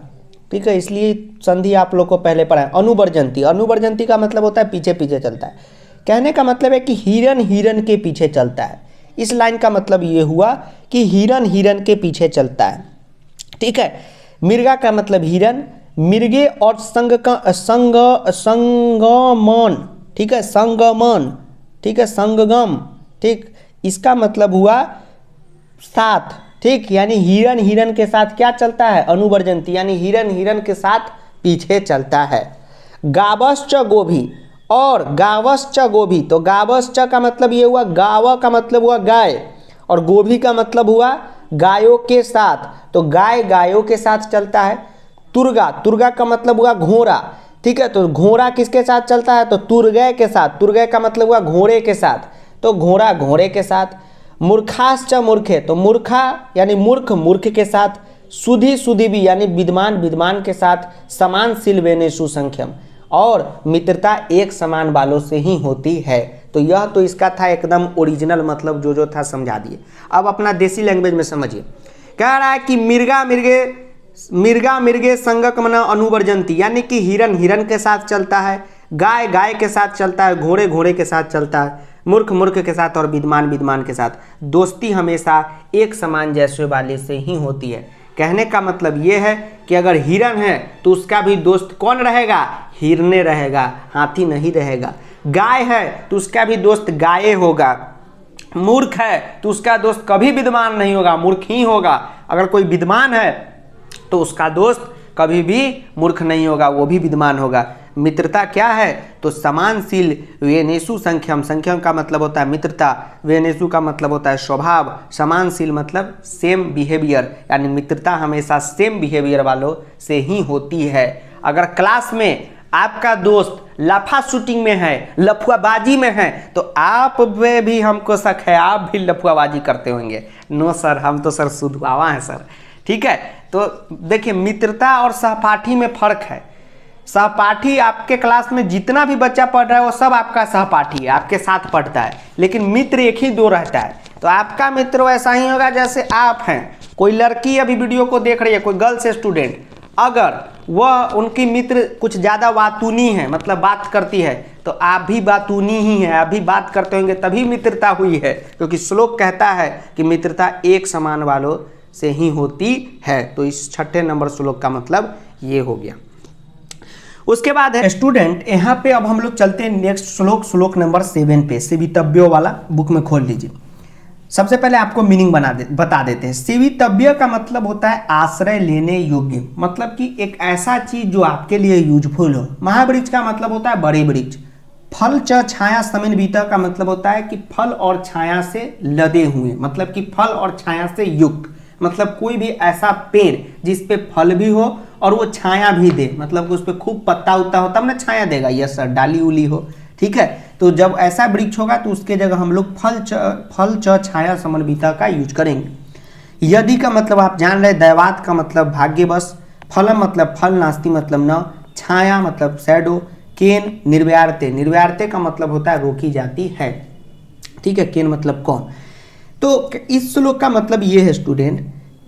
ठीक है, इसलिए संधि आप लोग को पहले पढ़ा है। अनुवर्जंती, अनुवर्जंती का मतलब होता है पीछे पीछे चलता है। कहने का मतलब है कि हिरन हिरन के पीछे चलता है। इस लाइन का मतलब ये हुआ कि हिरन हिरन के पीछे चलता है, ठीक है। मृगा का मतलब हिरन, मृगे और संग का संगमन, ठीक है, संगमन, ठीक है, संगम, ठीक, इसका मतलब हुआ साथ, ठीक, यानी हिरन हिरन के साथ क्या चलता है, अनुवर्जंती, यानी हिरन हिरन के साथ पीछे चलता है। गावश्च गोभी, और गावश्च गोभी, तो गावश्च का मतलब ये हुआ, गाव का मतलब हुआ गाय, और गोभी का मतलब हुआ गायों के साथ, तो गाय गायों के साथ चलता है। तुर्गा, तुर्गा का मतलब हुआ घोड़ा, ठीक है, तो घोड़ा किसके साथ चलता है, तो तुर्गय के साथ, तुर्गय का मतलब हुआ घोड़े के साथ, तो घोड़ा घोड़े के साथ। मूर्खाश्च मूर्खे, तो मूर्खा यानी मूर्ख मूर्ख के साथ। सुधि सुधि भी यानी विद्वान विद्वान के साथ। समान सिलवेने सुसंख्यम, और मित्रता एक समान वालों से ही होती है। तो यह तो इसका था एकदम ओरिजिनल मतलब, जो था समझा दिए। अब अपना देसी लैंग्वेज में समझिए। कह रहा है कि मृगा मृगे संगक मना अनुवर्जंती, यानी कि हिरन हिरन के साथ चलता है, गाय गाय के साथ चलता है, घोड़े घोड़े के साथ चलता है, मूर्ख मूर्ख के साथ, और विद्वान विद्वान के साथ। दोस्ती हमेशा एक समान जैसे वाले से ही होती है। कहने का मतलब ये है कि अगर हिरन है तो उसका भी दोस्त कौन रहेगा, हिरने रहेगा, हाथी नहीं रहेगा। गाय है तो उसका भी दोस्त गाय होगा। मूर्ख है तो उसका दोस्त कभी विद्वान नहीं होगा, मूर्ख ही होगा। अगर कोई विद्वान है तो उसका दोस्त कभी भी मूर्ख नहीं होगा, वो भी विद्वान होगा। मित्रता क्या है, तो समानशील वेनेसु संख्यम, संख्यम का मतलब होता है मित्रता, वेनेसु का मतलब होता है स्वभाव, समानशील मतलब सेम बिहेवियर, यानी मित्रता हमेशा सेम बिहेवियर वालों से ही होती है। अगर क्लास में आपका दोस्त लफा शूटिंग में है, लफुआबाजी में है, तो आप में भी हमको शक है, आप भी लफुआबाजी करते होंगे। नो सर, हम तो सर सुधुआवा हैं सर, ठीक है। तो देखिए मित्रता और सहपाठी में फर्क है। सहपाठी आपके क्लास में जितना भी बच्चा पढ़ रहा है वो सब आपका सहपाठी है, आपके साथ पढ़ता है, लेकिन मित्र एक ही दो रहता है। तो आपका मित्र वैसा ही होगा जैसे आप हैं। कोई लड़की अभी वीडियो को देख रही है, कोई गर्ल्स स्टूडेंट, अगर वह उनकी मित्र कुछ ज़्यादा वातूनी है, मतलब बात करती है, तो आप भी बातूनी ही हैं, आप भी बात करते होंगे, तभी मित्रता हुई है। क्योंकि श्लोक कहता है कि मित्रता एक समान वालों से ही होती है। तो इस छठे नंबर श्लोक का मतलब ये हो गया। उसके बाद है स्टूडेंट, यहाँ पे अब हम लोग चलते हैं नेक्स्ट श्लोक, श्लोक नंबर 7 पे। सेवितव्यो वाला बुक में खोल लीजिए। सबसे पहले आपको मीनिंग बता देते हैं। सेवितव्य का मतलब होता है आश्रय लेने योग्य, मतलब कि एक ऐसा चीज जो आपके लिए यूजफुल हो। महावृक्ष का मतलब होता है बड़े वृक्ष। फल च छाया समन्वित का मतलब होता है कि फल और छाया से लदे हुए, मतलब कि फल और छाया से युक्त, मतलब कोई भी ऐसा पेड़ जिस पे फल भी हो और वो छाया भी दे, मतलब कि उस पर खूब पत्ता उत्ता हो तब ना छाया देगा, यस सर, डाली उली हो, ठीक है। तो जब ऐसा वृक्ष होगा तो उसके जगह हम लोग फल च छाया समन्विता का यूज करेंगे। यदि का मतलब आप जान रहे, दैवात का मतलब भाग्यवश, फलम मतलब फल, नास्ति मतलब न, छाया मतलब शैडो, केन निर्व्यार्ते, निर्व्यार्ते का मतलब होता है रोकी जाती है, ठीक है। केन मतलब कौन। तो इस श्लोक का मतलब ये है स्टूडेंट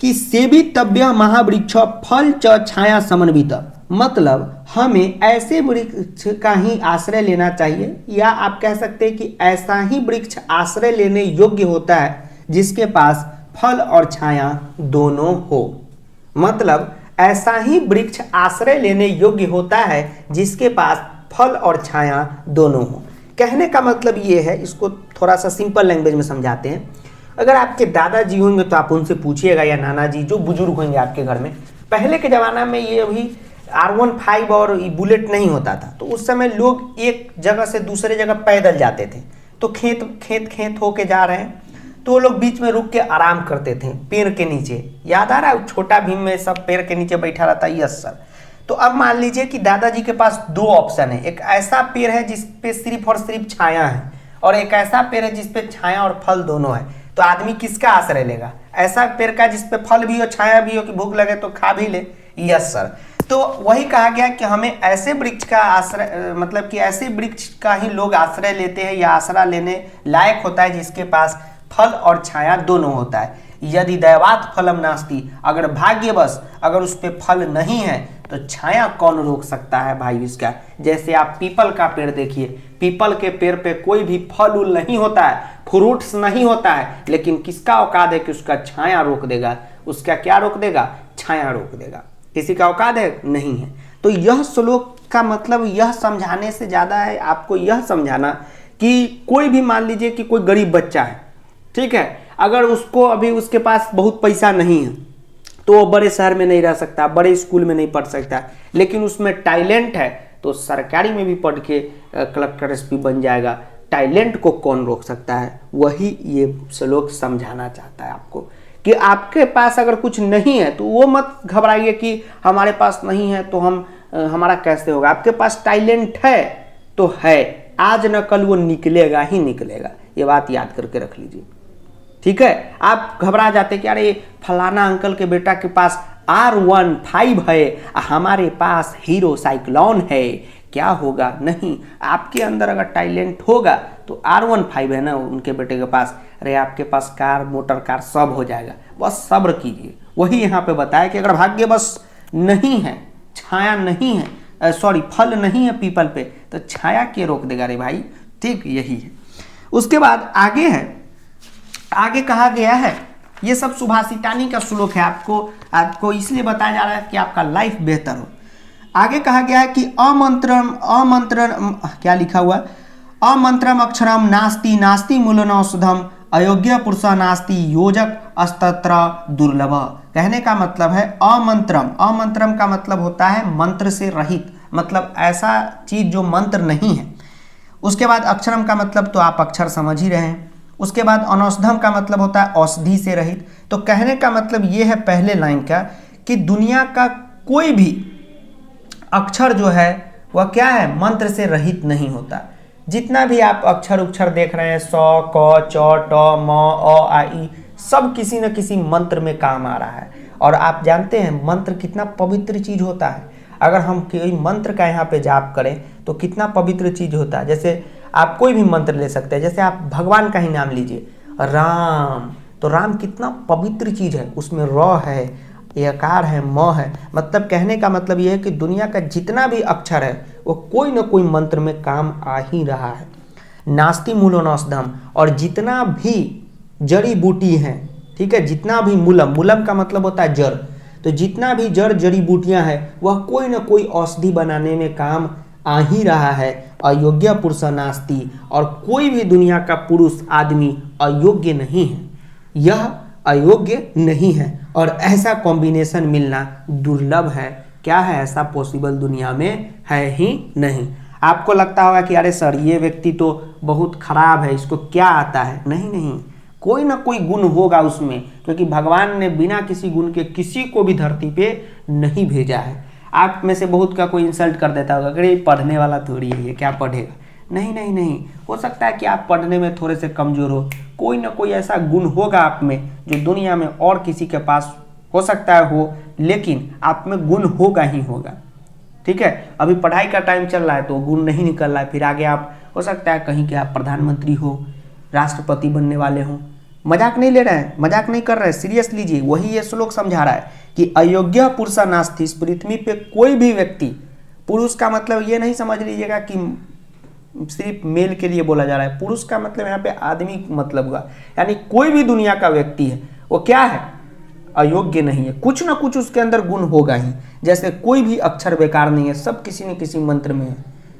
कि सेवितव्य महावृक्ष फल च छाया समन्वित, मतलब हमें ऐसे वृक्ष का ही आश्रय लेना चाहिए, या आप कह सकते हैं कि ऐसा ही वृक्ष आश्रय लेने योग्य होता है जिसके पास फल और छाया दोनों हो। मतलब ऐसा ही वृक्ष आश्रय लेने योग्य होता है जिसके पास फल और छाया दोनों हो। कहने का मतलब ये है, इसको थोड़ा सा सिंपल लैंग्वेज में समझाते हैं। अगर आपके दादाजी होंगे तो आप उनसे पूछिएगा, या नाना जी, जो बुजुर्ग होंगे आपके घर में, पहले के ज़माना में ये अभी R15 और बुलेट नहीं होता था, तो उस समय लोग एक जगह से दूसरे जगह पैदल जाते थे। तो खेत होके जा रहे हैं तो वो लोग बीच में रुक के आराम करते थे पेड़ के नीचे। याद आ रहा है छोटा भीम में सब पेड़ के नीचे बैठा रहता है? Yes sir. तो अब मान लीजिए कि दादाजी के पास दो ऑप्शन है, एक ऐसा पेड़ है जिसपे सिर्फ और सिर्फ छाया है, और एक ऐसा पेड़ है जिसपे छाया और फल दोनों है। तो आदमी किसका आश्रय लेगा? ऐसा पेड़ का जिसपे फल भी हो छाया भी हो, कि भूख लगे तो खा भी ले। Yes sir. तो वही कहा गया कि हमें ऐसे वृक्ष का आश्रय, मतलब कि ऐसे वृक्ष का ही लोग आश्रय लेते हैं या आश्रय लेने लायक होता है जिसके पास फल और छाया दोनों होता है। यदि दैवात फलम नास्ति, अगर भाग्यवश अगर उस पे फल नहीं है तो छाया कौन रोक सकता है भाई इसका। जैसे आप पीपल का पेड़ देखिए, पीपल के पेड़ पे कोई भी फल उल नहीं होता है, फ्रूट्स नहीं होता है, लेकिन किसका औकात है कि उसका छाया रोक देगा? उसका क्या रोक देगा? छाया रोक देगा। किसी का औकात है? नहीं है। तो यह श्लोक का मतलब यह समझाने से ज़्यादा है आपको यह समझाना कि कोई भी, मान लीजिए कि कोई गरीब बच्चा है, ठीक है, अगर उसको अभी उसके पास बहुत पैसा नहीं है तो वो बड़े शहर में नहीं रह सकता, बड़े स्कूल में नहीं पढ़ सकता, लेकिन उसमें टैलेंट है तो सरकारी में भी पढ़ के कलेक्टर एसपी बन जाएगा। टैलेंट को कौन रोक सकता है? वही ये श्लोक समझाना चाहता है आपको कि आपके पास अगर कुछ नहीं है तो वो मत घबराइए कि हमारे पास नहीं है तो हमारा कैसे होगा। आपके पास टैलेंट है तो है, आज न कल वो निकलेगा ही निकलेगा। ये बात याद करके रख लीजिए, ठीक है। आप घबरा जाते कि अरे फलाना अंकल के बेटा के पास R15 है, हमारे पास हीरो साइक्लोन है, क्या होगा? नहीं, आपके अंदर अगर टैलेंट होगा तो R15 है ना उनके बेटे के पास, अरे आपके पास कार, मोटर कार सब हो जाएगा। बस सब्र कीजिए। वही यहाँ पे बताया कि अगर भाग्य बस नहीं है, छाया नहीं है, सॉरी फल नहीं है पीपल पे, तो छाया के रोक देगा रे भाई। ठीक, यही है। उसके बाद आगे है, आगे कहा गया है, ये सब सुभाषितानी का श्लोक है, आपको इसलिए बताया जा रहा है कि आपका लाइफ बेहतर हो। आगे कहा गया है कि अमंत्रम क्या लिखा हुआ है? अमंत्रम अक्षरम नास्ति नास्ति मूलनौषधम अयोग्य पुरुष नास्ति योजक अस्तत्र दुर्लभ। कहने का मतलब है अमंत्रम, अमंत्रम का मतलब होता है मंत्र से रहित, मतलब ऐसा चीज जो मंत्र नहीं है। उसके बाद अक्षरम का मतलब तो आप अक्षर समझ ही रहे हैं। उसके बाद अनौषधम का मतलब होता है औषधि से रहित। तो कहने का मतलब ये है पहले लाइन का कि दुनिया का कोई भी अक्षर जो है वह क्या है? मंत्र से रहित नहीं होता। जितना भी आप अक्षर उक्षर देख रहे हैं, स, क, च, ट, म, अ, आ, ई, सब किसी न किसी मंत्र में काम आ रहा है। और आप जानते हैं मंत्र कितना पवित्र चीज होता है। अगर हम कोई मंत्र का यहाँ पे जाप करें तो कितना पवित्र चीज होता है। जैसे आप कोई भी मंत्र ले सकते हैं, जैसे आप भगवान का ही नाम लीजिए, राम, तो राम कितना पवित्र चीज है, उसमें र है, यकार है, म है। मतलब कहने का मतलब यह है कि दुनिया का जितना भी अक्षर है वो कोई ना कोई मंत्र में काम आ ही रहा है। नास्ति मूलोनौषधम, और जितना भी जड़ी बूटी हैं, ठीक है, जितना भी मूलम, मूलम का मतलब होता है जड़, तो जितना भी जड़ जड़ी बूटियां हैं वह कोई ना कोई औषधि बनाने में काम आ ही रहा है। अयोग्य पुरुष नास्ति, और कोई भी दुनिया का पुरुष आदमी अयोग्य नहीं है, यह अयोग्य नहीं है, और ऐसा कॉम्बिनेशन मिलना दुर्लभ है। क्या है? ऐसा पॉसिबल दुनिया में है ही नहीं। आपको लगता होगा कि अरे सर ये व्यक्ति तो बहुत खराब है, इसको क्या आता है? नहीं नहीं, कोई ना कोई गुण होगा उसमें, क्योंकि भगवान ने बिना किसी गुण के किसी को भी धरती पे नहीं भेजा है। आप में से बहुत का कोई इंसल्ट कर देता होगा, अरे पढ़ने वाला थोड़ी है, ये क्या पढ़ेगा? नहीं नहीं नहीं, हो सकता है कि आप पढ़ने में थोड़े से कमजोर हो, कोई ना कोई ऐसा गुण होगा आप में जो दुनिया में और किसी के पास हो सकता है हो, लेकिन आप में गुण होगा ही होगा। ठीक है, अभी पढ़ाई का टाइम चल रहा है तो गुण नहीं निकल रहा है, फिर आगे आप हो सकता है कहीं के आप प्रधानमंत्री हो, राष्ट्रपति बनने वाले हों, मजाक नहीं ले रहे हैं, मजाक नहीं कर रहे हैं, सीरियस लीजिए। वही ये श्लोक समझा रहा है कि अयोग्य पुरुष नास्ति, इस पृथ्वी पे कोई भी व्यक्ति, पुरुष का मतलब ये नहीं समझ लीजिएगा कि सिर्फ मेल के लिए बोला जा रहा है, पुरुष का मतलब यहाँ पे आदमी मतलब हुआ, यानी कोई भी दुनिया का व्यक्ति है वो क्या है, अयोग्य नहीं है, कुछ ना कुछ उसके अंदर गुण होगा ही। जैसे कोई भी अक्षर बेकार नहीं है, सब किसी न किसी मंत्र में है,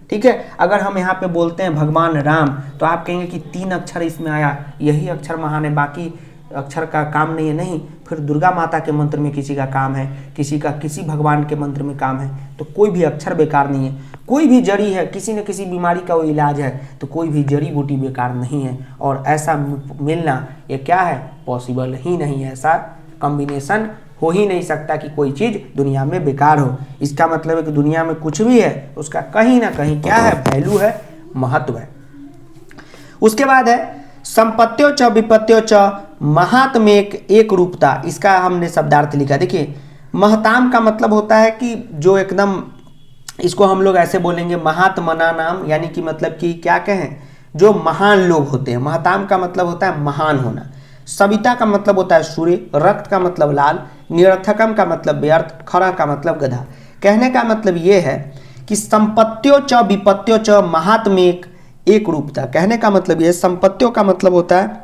ठीक है। अगर हम यहाँ पे बोलते हैं भगवान राम, तो आप कहेंगे कि 3 अक्षर इसमें आया, यही अक्षर महान है, बाकी अक्षर का काम नहीं है, नहीं। फिर दुर्गा माता के मंत्र में किसी का काम है, किसी का किसी भगवान के मंत्र में काम है, तो कोई भी अक्षर बेकार नहीं है। कोई भी जड़ी है, किसी न किसी बीमारी का वो इलाज है, तो कोई भी जड़ी बूटी बेकार नहीं है। और ऐसा मिलना ये क्या है, पॉसिबल ही नहीं है, ऐसा कॉम्बिनेशन हो ही नहीं सकता कि कोई चीज़ दुनिया में बेकार हो। इसका मतलब है कि दुनिया में कुछ भी है उसका कहीं ना कहीं क्या है, वैल्यू है, महत्व है। उसके बाद है संपत्त्यो च विपत्त्यो च महात्मेक एक रूपता। इसका हमने शब्दार्थ लिखा, देखिए महताम का मतलब होता है कि जो एकदम, इसको हम लोग ऐसे बोलेंगे महात्मना नाम, यानी कि मतलब कि क्या कहें, जो महान लोग होते हैं। महताम का मतलब होता है महान होना। सविता का मतलब होता है सूर्य, रक्त का मतलब लाल, निरर्थकम का मतलब व्यर्थ, खरा का मतलब गधा। कहने का मतलब ये है कि संपत्त्यो च विपत्त्यो च महात्मेक एक रूपता। कहने का मतलब ये, संपत्तियों का मतलब होता है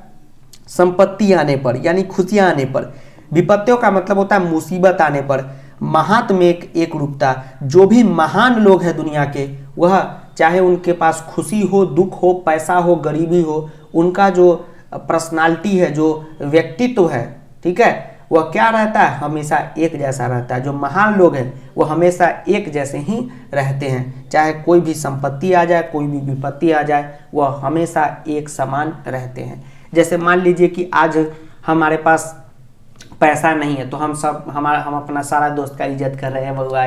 संपत्ति आने पर यानी खुशियां आने पर, विपत्तियों का मतलब होता है मुसीबत आने पर, महात्मेक एक रूपता। जो भी महान लोग हैं दुनिया के, वह चाहे उनके पास खुशी हो, दुख हो, पैसा हो, गरीबी हो, उनका जो पर्सनालिटी है, जो व्यक्तित्व है, ठीक है, वह क्या रहता है, हमेशा एक जैसा रहता है। जो महान लोग हैं वो हमेशा एक जैसे ही रहते हैं, चाहे कोई भी संपत्ति आ जाए, कोई भी विपत्ति आ जाए, वह हमेशा एक समान रहते हैं। जैसे मान लीजिए कि आज हमारे पास पैसा नहीं है, तो हम अपना सारा दोस्त का इज्जत कर रहे हैं, बउआ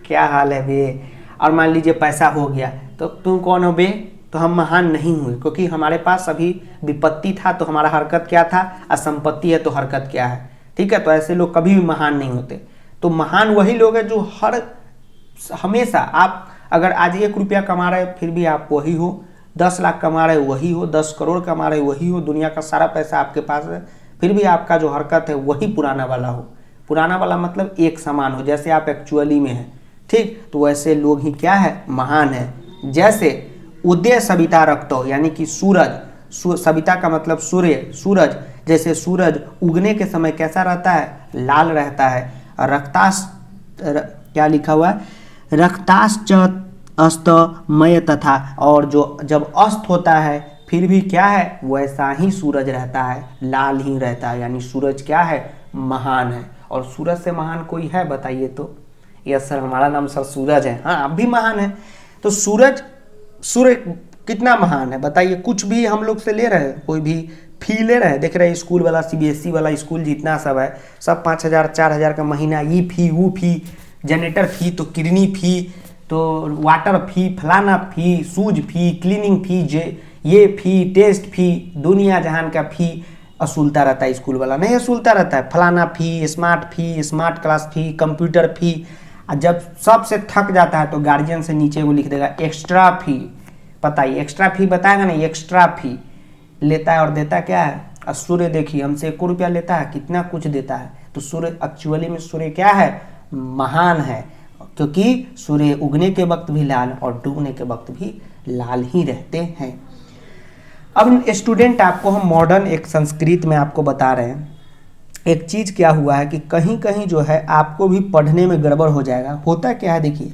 क्या हाल है बे, और मान लीजिए पैसा हो गया तो तुम कौन हो बे, तो हम महान नहीं हुए, क्योंकि हमारे पास अभी विपत्ति था तो हमारा हरकत क्या था, असंपत्ति है तो हरकत क्या है, ठीक है। तो ऐसे लोग कभी भी महान नहीं होते। तो महान वही लोग हैं जो हमेशा, आप अगर आज 1 रुपया कमा रहे फिर भी आप वही हो, 10 लाख कमा रहे वही हो, 10 करोड़ कमा रहे वही हो, दुनिया का सारा पैसा आपके पास है, फिर भी आपका जो हरकत है वही पुराना वाला हो। पुराना वाला मतलब एक समान हो, जैसे आप एक्चुअली में हैं, ठीक। तो वैसे लोग ही क्या है, महान है। जैसे उदय सविता रक्तो, यानी कि सूरज, सविता का मतलब सूर्य, सूरज, जैसे सूरज उगने के समय कैसा रहता है, लाल रहता है। रक्तास क्या लिखा हुआ है, रक्ताश्च अस्तमय तथा, और जो जब अस्त होता है फिर भी क्या है, वैसा ही सूरज रहता है, लाल ही रहता है, यानी सूरज क्या है, महान है। और सूरज से महान कोई है बताइए तो, यस सर हमारा नाम सर सूरज है, हाँ आप भी महान है। तो सूर्य कितना महान है बताइए, कुछ भी हम लोग से ले रहे हैं, कोई भी फी ले रहे हैं, देख रहे हैं स्कूल वाला, सीबीएसई वाला स्कूल जितना सब है, सब 5,000 4,000 का महीना, ये फी वो फी, जनरेटर फी, तो किडनी फी, तो वाटर फी, फलाना फी, शूज फी, क्लीनिंग फी, ये फी, टेस्ट फी, दुनिया जहान का फी असूलता रहता है। स्कूल वाला नहीं असूलता रहता है, फलाना फी, स्मार्ट क्लास फी, कंप्यूटर फी। जब सबसे थक जाता है तो गार्जियन से नीचे वो लिख देगा एक्स्ट्रा फी। पता ही एक्स्ट्रा फी बताएगा नहीं, एक्स्ट्रा फी लेता है और देता क्या है। और सूर्य देखिए हमसे 1 रुपया लेता है, कितना कुछ देता है। तो सूर्य एक्चुअली में सूर्य क्या है, महान है, क्योंकि सूर्य उगने के वक्त भी लाल और डूबने के वक्त भी लाल ही रहते हैं। अब स्टूडेंट आपको हम मॉडर्न एक संस्कृत में आपको बता रहे हैं। एक चीज़ क्या हुआ है कि कहीं कहीं जो है आपको भी पढ़ने में गड़बड़ हो जाएगा। होता क्या है देखिए,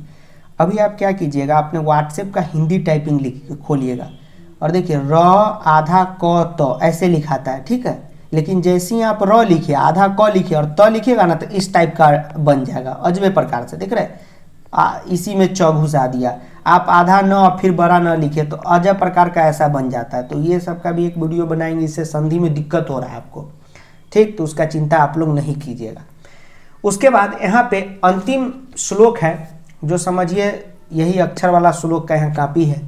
अभी आप क्या कीजिएगा, आपने व्हाट्सएप का हिंदी टाइपिंग खोलिएगा और देखिए र आधा क त ऐसे लिखाता है, ठीक है। लेकिन जैसे ही आप र लिखिए, आधा क लिखिए और त लिखिएगा ना, तो इस टाइप का बन जाएगा अजबे प्रकार से, देख रहे इसी में च घुसा दिया। आप आधा न फिर बड़ा न लिखे तो अजब प्रकार का ऐसा बन जाता है। तो ये सब का भी एक वीडियो बनाएंगे, इससे संधि में दिक्कत हो रहा है आपको, ठीक। तो उसका चिंता आप लोग नहीं कीजिएगा। उसके बाद यहाँ पे अंतिम श्लोक है, जो समझिए यही अक्षर वाला श्लोक का यहाँ कापी है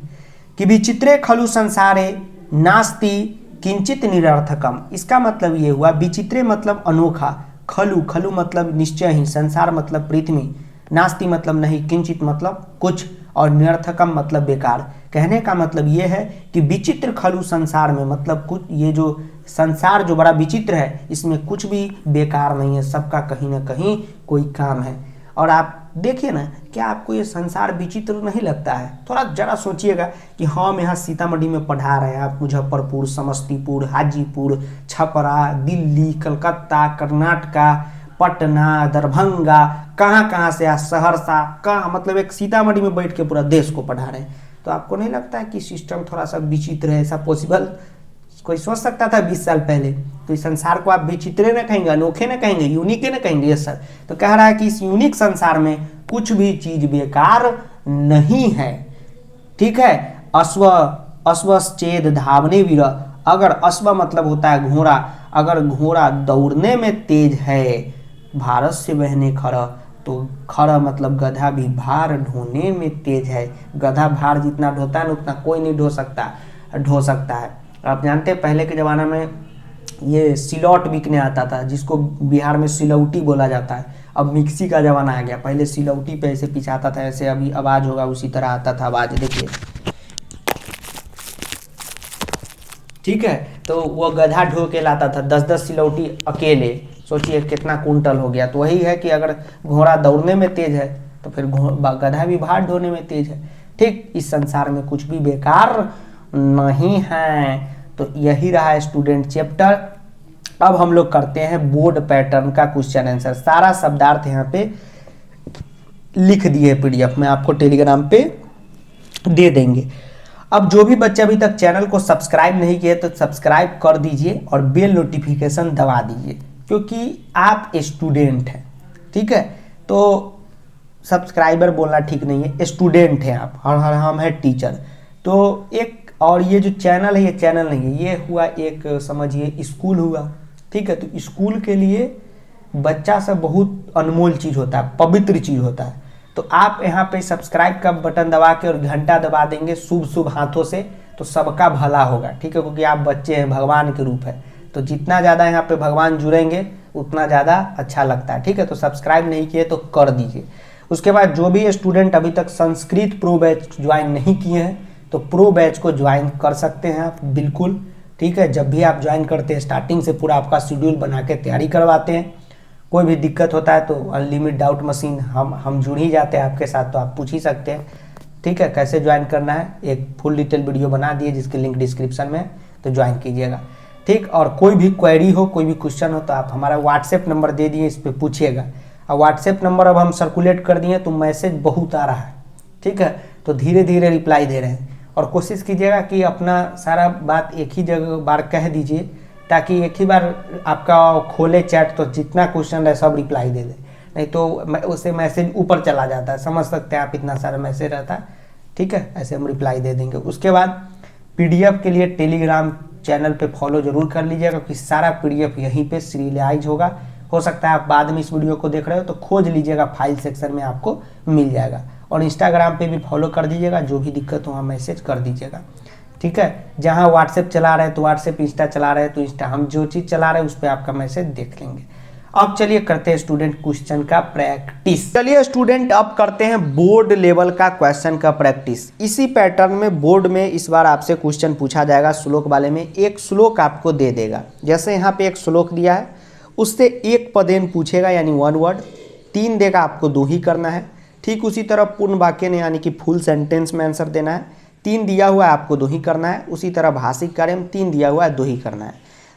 कि विचित्रे खलु संसारे नास्ति किंचित निरर्थकम। इसका मतलब ये हुआ, विचित्रे मतलब अनोखा, खलु मतलब निश्चय ही, संसार मतलब पृथ्वी, नास्ति मतलब नहीं, किंचित मतलब कुछ, और निरर्थकम मतलब बेकार। कहने का मतलब ये है कि विचित्र खलु संसार में, मतलब कुछ ये जो संसार जो बड़ा विचित्र है, इसमें कुछ भी बेकार नहीं है, सबका कहीं ना कहीं कोई काम है। और आप देखिए ना, क्या आपको ये संसार विचित्र नहीं लगता है? थोड़ा जरा सोचिएगा कि हम यहाँ सीतामढ़ी में पढ़ा रहे हैं, आप मुजफ्फरपुर, समस्तीपुर, हाजीपुर, छपरा, दिल्ली, कलकत्ता, कर्नाटका, पटना, दरभंगा, कहाँ कहाँ से, सहरसा, कहाँ, मतलब एक सीतामढ़ी में बैठ के पूरा देश को पढ़ा रहे हैं। तो आपको नहीं लगता है कि सिस्टम थोड़ा सा विचित्र है? ऐसा पॉसिबल कोई सोच सकता था 20 साल पहले? तो इस संसार को आप विचित्र न कहेंगे, अनोखे न कहेंगे, यूनिक न कहेंगे? Yes sir. तो कह रहा है कि इस यूनिक संसार में कुछ भी चीज बेकार नहीं है। ठीक है। अश्वश्चेद धावने वीर, अगर अश्व मतलब होता है घोड़ा, अगर घोड़ा दौड़ने में तेज है, भारत से बहने खर, तो खर मतलब गधा भी भार ढोने में तेज है। गधा भार जितना ढोता है ना, उतना कोई नहीं ढो सकता है। आप जानते हैं पहले के ज़माना में ये सिलौट बिकने आता था, जिसको बिहार में सिलौटी बोला जाता है। अब मिक्सी का ज़माना आ गया, पहले सिलौटी पे ऐसे पिछाता था, ऐसे अभी आवाज़ होगा उसी तरह आता था आवाज़, देखिए। ठीक है। तो वो गधा ढो के लाता था 10-10 सिलौटी अकेले, सोचिए कितना कुंटल हो गया। तो वही है कि अगर घोड़ा दौड़ने में तेज है तो फिर गधा भी भार ढोने में तेज है। ठीक, इस संसार में कुछ भी बेकार नहीं है। तो यही रहा स्टूडेंट चैप्टर। अब हम लोग करते हैं बोर्ड पैटर्न का क्वेश्चन आंसर। सारा शब्दार्थ यहाँ पे लिख दिए पीडीएफ में, आपको टेलीग्राम पे दे देंगे। अब जो भी बच्चे अभी तक चैनल को सब्सक्राइब नहीं किए तो सब्सक्राइब कर दीजिए और बेल नोटिफिकेशन दबा दीजिए, क्योंकि आप स्टूडेंट हैं। ठीक है। तो सब्सक्राइबर बोलना ठीक नहीं है, स्टूडेंट हैं आप, और हम हैं टीचर। तो एक, और ये जो चैनल है ये चैनल नहीं है, ये हुआ एक समझिए स्कूल हुआ। ठीक है। तो स्कूल के लिए बच्चा सब बहुत अनमोल चीज़ होता है, पवित्र चीज़ होता है। तो आप यहाँ पे सब्सक्राइब का बटन दबा के और घंटा दबा देंगे शुभ शुभ हाथों से, तो सबका भला होगा। ठीक है। क्योंकि आप बच्चे हैं, भगवान के रूप है, तो जितना ज़्यादा यहाँ पे भगवान जुड़ेंगे उतना ज़्यादा अच्छा लगता है। ठीक है। तो सब्सक्राइब नहीं किए तो कर दीजिए। उसके बाद जो भी स्टूडेंट अभी तक संस्कृत प्रो बैच ज्वाइन नहीं किए हैं तो प्रो बैच को ज्वाइन कर सकते हैं आप, बिल्कुल। ठीक है। जब भी आप ज्वाइन करते हैं स्टार्टिंग से पूरा आपका शेड्यूल बना के तैयारी करवाते हैं। कोई भी दिक्कत होता है तो अनलिमिटेड डाउट मशीन हम जुड़ ही जाते हैं आपके साथ, तो आप पूछ ही सकते हैं। ठीक है। कैसे ज्वाइन करना है एक फुल डिटेल वीडियो बना दिए जिसकी लिंक डिस्क्रिप्शन में, तो ज्वाइन कीजिएगा। ठीक। और कोई भी क्वेरी हो, कोई भी क्वेश्चन हो तो आप हमारा व्हाट्सएप नंबर दे दिए, इस पर पूछिएगा। और व्हाट्सएप नंबर अब हम सर्कुलेट कर दिए तो मैसेज बहुत आ रहा है। ठीक है। तो धीरे धीरे रिप्लाई दे रहे हैं, और कोशिश कीजिएगा कि अपना सारा बात एक ही जगह बार कह दीजिए, ताकि एक ही बार आपका खोले चैट तो जितना क्वेश्चन है सब रिप्लाई दे दे, नहीं तो उससे मैसेज ऊपर चला जाता है। समझ सकते हैं आप, इतना सारा मैसेज रहता है। ठीक है। ऐसे हम रिप्लाई दे देंगे। उसके बाद पीडीएफ के लिए टेलीग्राम चैनल पे फॉलो जरूर कर लीजिएगा, क्योंकि सारा पीडीएफ यहीं पे सीरियलाइज होगा। हो सकता है आप बाद में इस वीडियो को देख रहे हो तो खोज लीजिएगा, फाइल सेक्शन में आपको मिल जाएगा। और इंस्टाग्राम पे भी फॉलो कर दीजिएगा, जो भी दिक्कत हो वहाँ मैसेज कर दीजिएगा। ठीक है। जहाँ व्हाट्सएप चला रहे हैं तो व्हाट्सएप, इंस्टा चला रहे हैं तो इंस्टा, हम जो चीज़ चला रहे हैं उस पर आपका मैसेज देख लेंगे। अब चलिए करते हैं स्टूडेंट क्वेश्चन का प्रैक्टिस। चलिए स्टूडेंट अब करते हैं बोर्ड लेवल का क्वेश्चन का प्रैक्टिस। इसी पैटर्न में बोर्ड में इस बार आपसे क्वेश्चन पूछा जाएगा श्लोक वाले में। एक श्लोक आपको दे देगा, जैसे यहाँ पे एक श्लोक दिया है उससे एक पदेन पूछेगा, यानी 1 वर्ड। 3 देगा, आपको 2 ही करना है। ठीक उसी तरह पूर्ण वाक्य ने, यानी कि फुल सेंटेंस में आंसर देना है। 3 दिया हुआ है, आपको 2 ही करना है। उसी तरह भाषिक कार्य में 3 दिया हुआ है, 2 ही करना है।